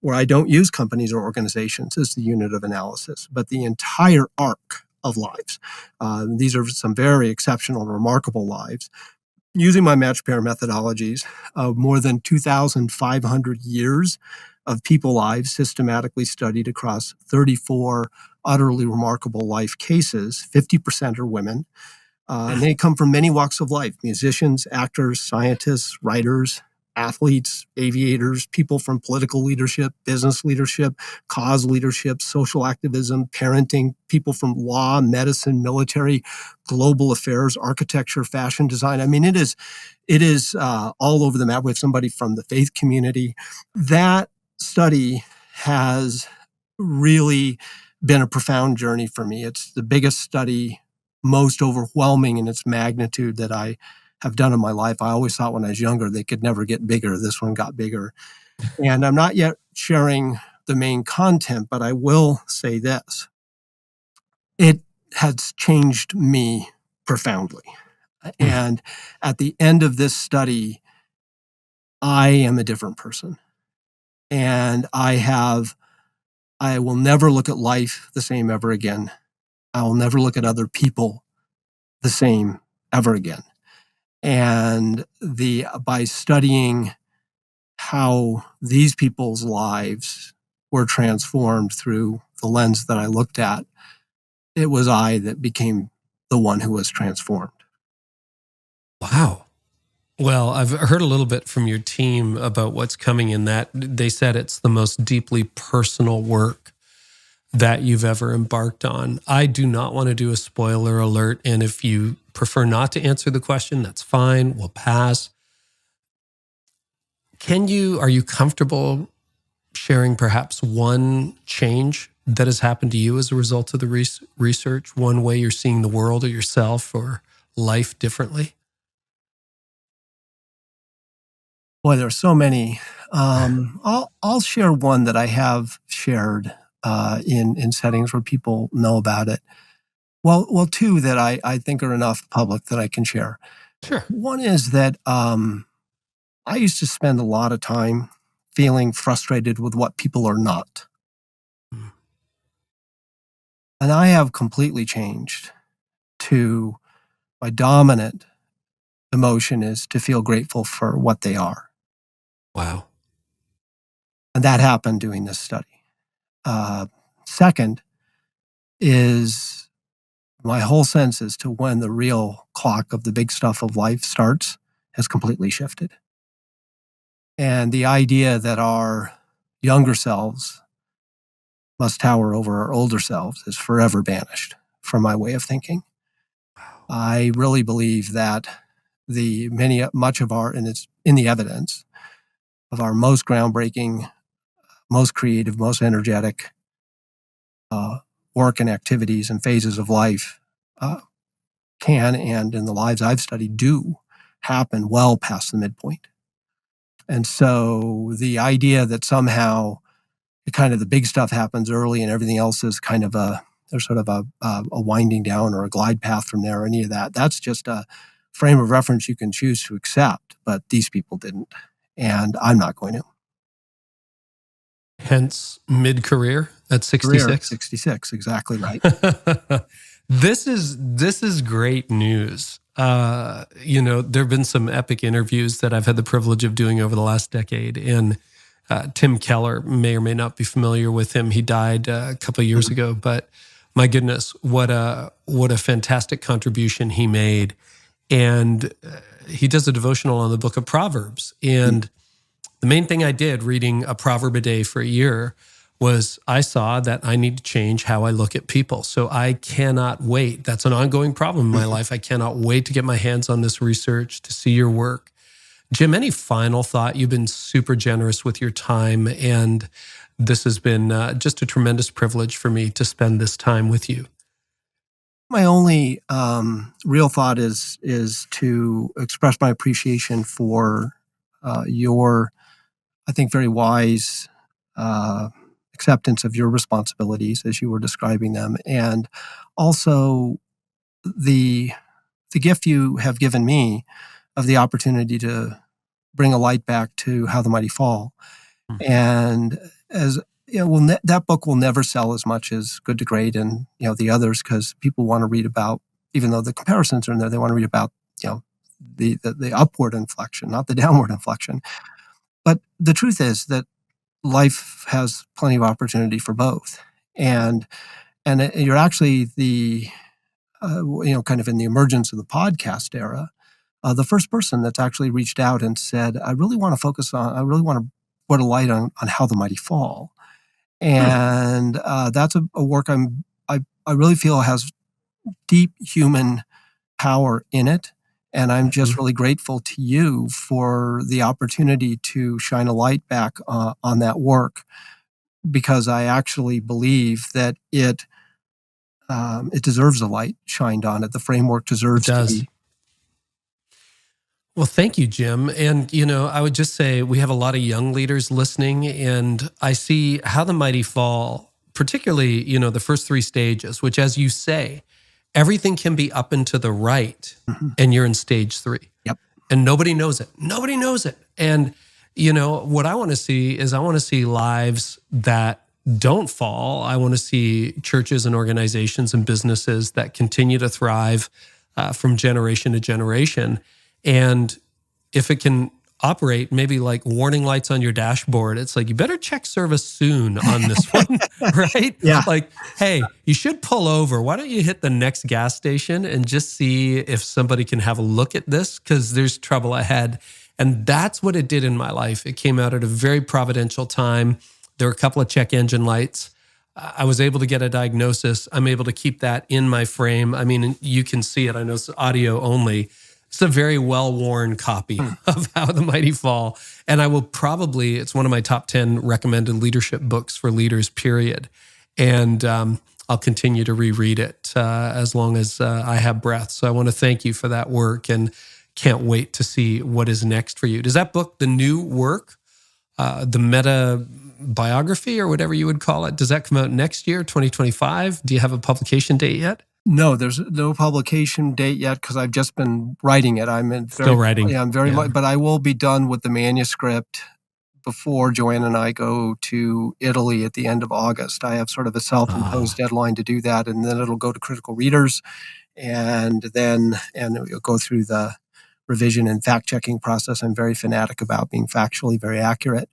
where I don't use companies or organizations as the unit of analysis, but the entire arc of lives. These are some very exceptional and remarkable lives. Using my match pair methodologies of more than 2,500 years of people lives systematically studied across 34 utterly remarkable life cases, 50% are women. And they come from many walks of life: musicians, actors, scientists, writers, athletes, aviators, people from political leadership, business leadership, cause leadership, social activism, parenting, people from law, medicine, military, global affairs, architecture, fashion design. I mean, it is all over the map. We have somebody from the faith community. That study has really been a profound journey for me. It's the biggest study, most overwhelming in its magnitude that I have done in my life. I always thought when I was younger, they could never get bigger. This one got bigger. And I'm not yet sharing the main content, but I will say this. It has changed me profoundly. And at the end of this study, I am a different person. And I will never look at life the same ever again. I will never look at other people the same ever again. And by studying how these people's lives were transformed through the lens that I looked at, it was I that became the one who was transformed. Wow. Well, I've heard a little bit from your team about what's coming in that. They said it's the most deeply personal work that you've ever embarked on. I do not want to do a spoiler alert, and if you prefer not to answer the question, that's fine. We'll pass. Are you comfortable sharing perhaps one change that has happened to you as a result of the research, one way you're seeing the world or yourself or life differently? Boy, there are so many. I'll share one that I have shared in settings where people know about it. Well, two that I think are enough public that I can share. Sure. One is that I used to spend a lot of time feeling frustrated with what people are not. Mm. And I have completely changed to my dominant emotion is to feel grateful for what they are. Wow. And that happened doing this study. Second is my whole sense as to when the real clock of the big stuff of life starts has completely shifted. And the idea that our younger selves must tower over our older selves is forever banished from my way of thinking. I really believe that much of our, and it's in the evidence, of our most groundbreaking, most creative, most energetic work and activities and phases of life can, and in the lives I've studied, do happen well past the midpoint. And so the idea that somehow the big stuff happens early and everything else is there's sort of a winding down or a glide path from there or any of that, that's just a frame of reference you can choose to accept, but these people didn't. And I'm not going to. Hence mid-career at 66? 66, exactly right. This is great news. There have been some epic interviews that I've had the privilege of doing over the last decade. And Tim Keller may or may not be familiar with him. He died a couple of years ago, but my goodness, what a fantastic contribution he made. And he does a devotional on the book of Proverbs. And the main thing I did reading a proverb a day for a year was I saw that I need to change how I look at people. So I cannot wait. That's an ongoing problem in my life. I cannot wait to get my hands on this research, to see your work. Jim, any final thought? You've been super generous with your time, and this has been just a tremendous privilege for me to spend this time with you. My only real thought is to express my appreciation for your, I think, very wise acceptance of your responsibilities as you were describing them, and also the gift you have given me of the opportunity to bring a light back to How the Mighty Fall. And as you know, that book will never sell as much as Good to Great and the others, because people want to read about, even though the comparisons are in there, they want to read about the upward inflection, not the downward inflection. But the truth is that life has plenty of opportunity for both, and you're actually kind of in the emergence of the podcast era, the first person that's actually reached out and said, I really want to put a light on How the Mighty Fall. And that's a work I really feel has deep human power in it. And I'm just really grateful to you for the opportunity to shine a light back on that work, because I actually believe that it deserves a light shined on it. The framework deserves to be. Well, thank you, Jim. And, I would just say we have a lot of young leaders listening, and I see How the Mighty Fall, particularly, the first three stages, which, as you say, everything can be up and to the right, and you're in stage 3. Yep. And nobody knows it. Nobody knows it. And, what I want to see is lives that don't fall. I want to see churches and organizations and businesses that continue to thrive from generation to generation. And if it can operate maybe like warning lights on your dashboard, it's like, you better check service soon on this one, right? Yeah. Like, hey, you should pull over. Why don't you hit the next gas station and just see if somebody can have a look at this, because there's trouble ahead. And that's what it did in my life. It came out at a very providential time. There were a couple of check engine lights. I was able to get a diagnosis. I'm able to keep that in my frame. I mean, you can see it. I know it's audio only. It's a very well-worn copy of How the Mighty Fall. And it's one of my top 10 recommended leadership books for leaders, period. And I'll continue to reread it as long as I have breath. So I want to thank you for that work, and can't wait to see what is next for you. Does that book, the new work, the meta biography or whatever you would call it, does that come out next year, 2025? Do you have a publication date yet? No, there's no publication date yet because I've just been writing it. Still writing. Yeah, I'm very much, but I will be done with the manuscript before Joanne and I go to Italy at the end of August. I have sort of a self-imposed deadline to do that, and then it'll go to critical readers, and it'll go through the revision and fact-checking process. I'm very fanatic about being factually very accurate.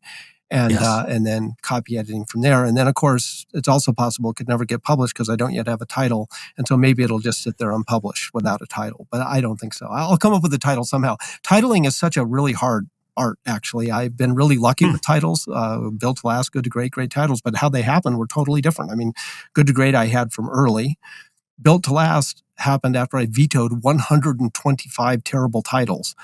And then copy editing from there. And then, of course, it's also possible it could never get published because I don't yet have a title. And so maybe it'll just sit there unpublished without a title. But I don't think so. I'll come up with a title somehow. Titling is such a really hard art, actually. I've been really lucky with titles. Built to Last, Good to Great, great titles. But how they happen were totally different. I mean, Good to Great I had from early. Built to Last happened after I vetoed 125 terrible titles.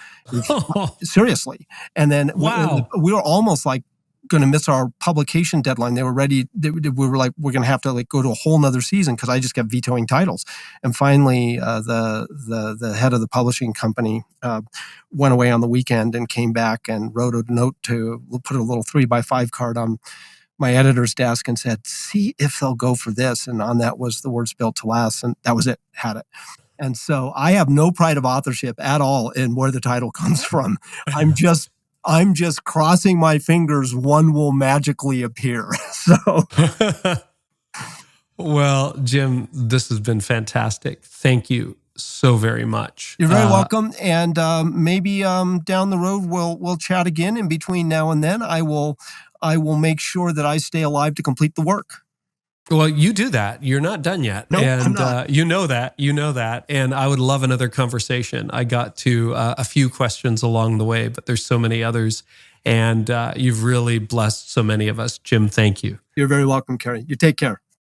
Seriously. And then we were almost like going to miss our publication deadline. They were ready. We were like, we're going to have to like go to a whole nother season because I just kept vetoing titles. And finally, the head of the publishing company went away on the weekend and came back and wrote a note to put a little 3x5 card on my editor's desk and said, see if they'll go for this. And on that was the words Built to Last. And that was it, had it. And so I have no pride of authorship at all in where the title comes from. I'm just crossing my fingers one will magically appear. So, well, Jim, this has been fantastic. Thank you so very much. You're very welcome. And maybe down the road we'll chat again. In between now and then, I will make sure that I stay alive to complete the work. Well, you do that. You're not done yet. Nope, and I'm not. You know that. And I would love another conversation. I got to a few questions along the way, but there's so many others. And you've really blessed so many of us. Jim, thank you. You're very welcome, Carey. You take care.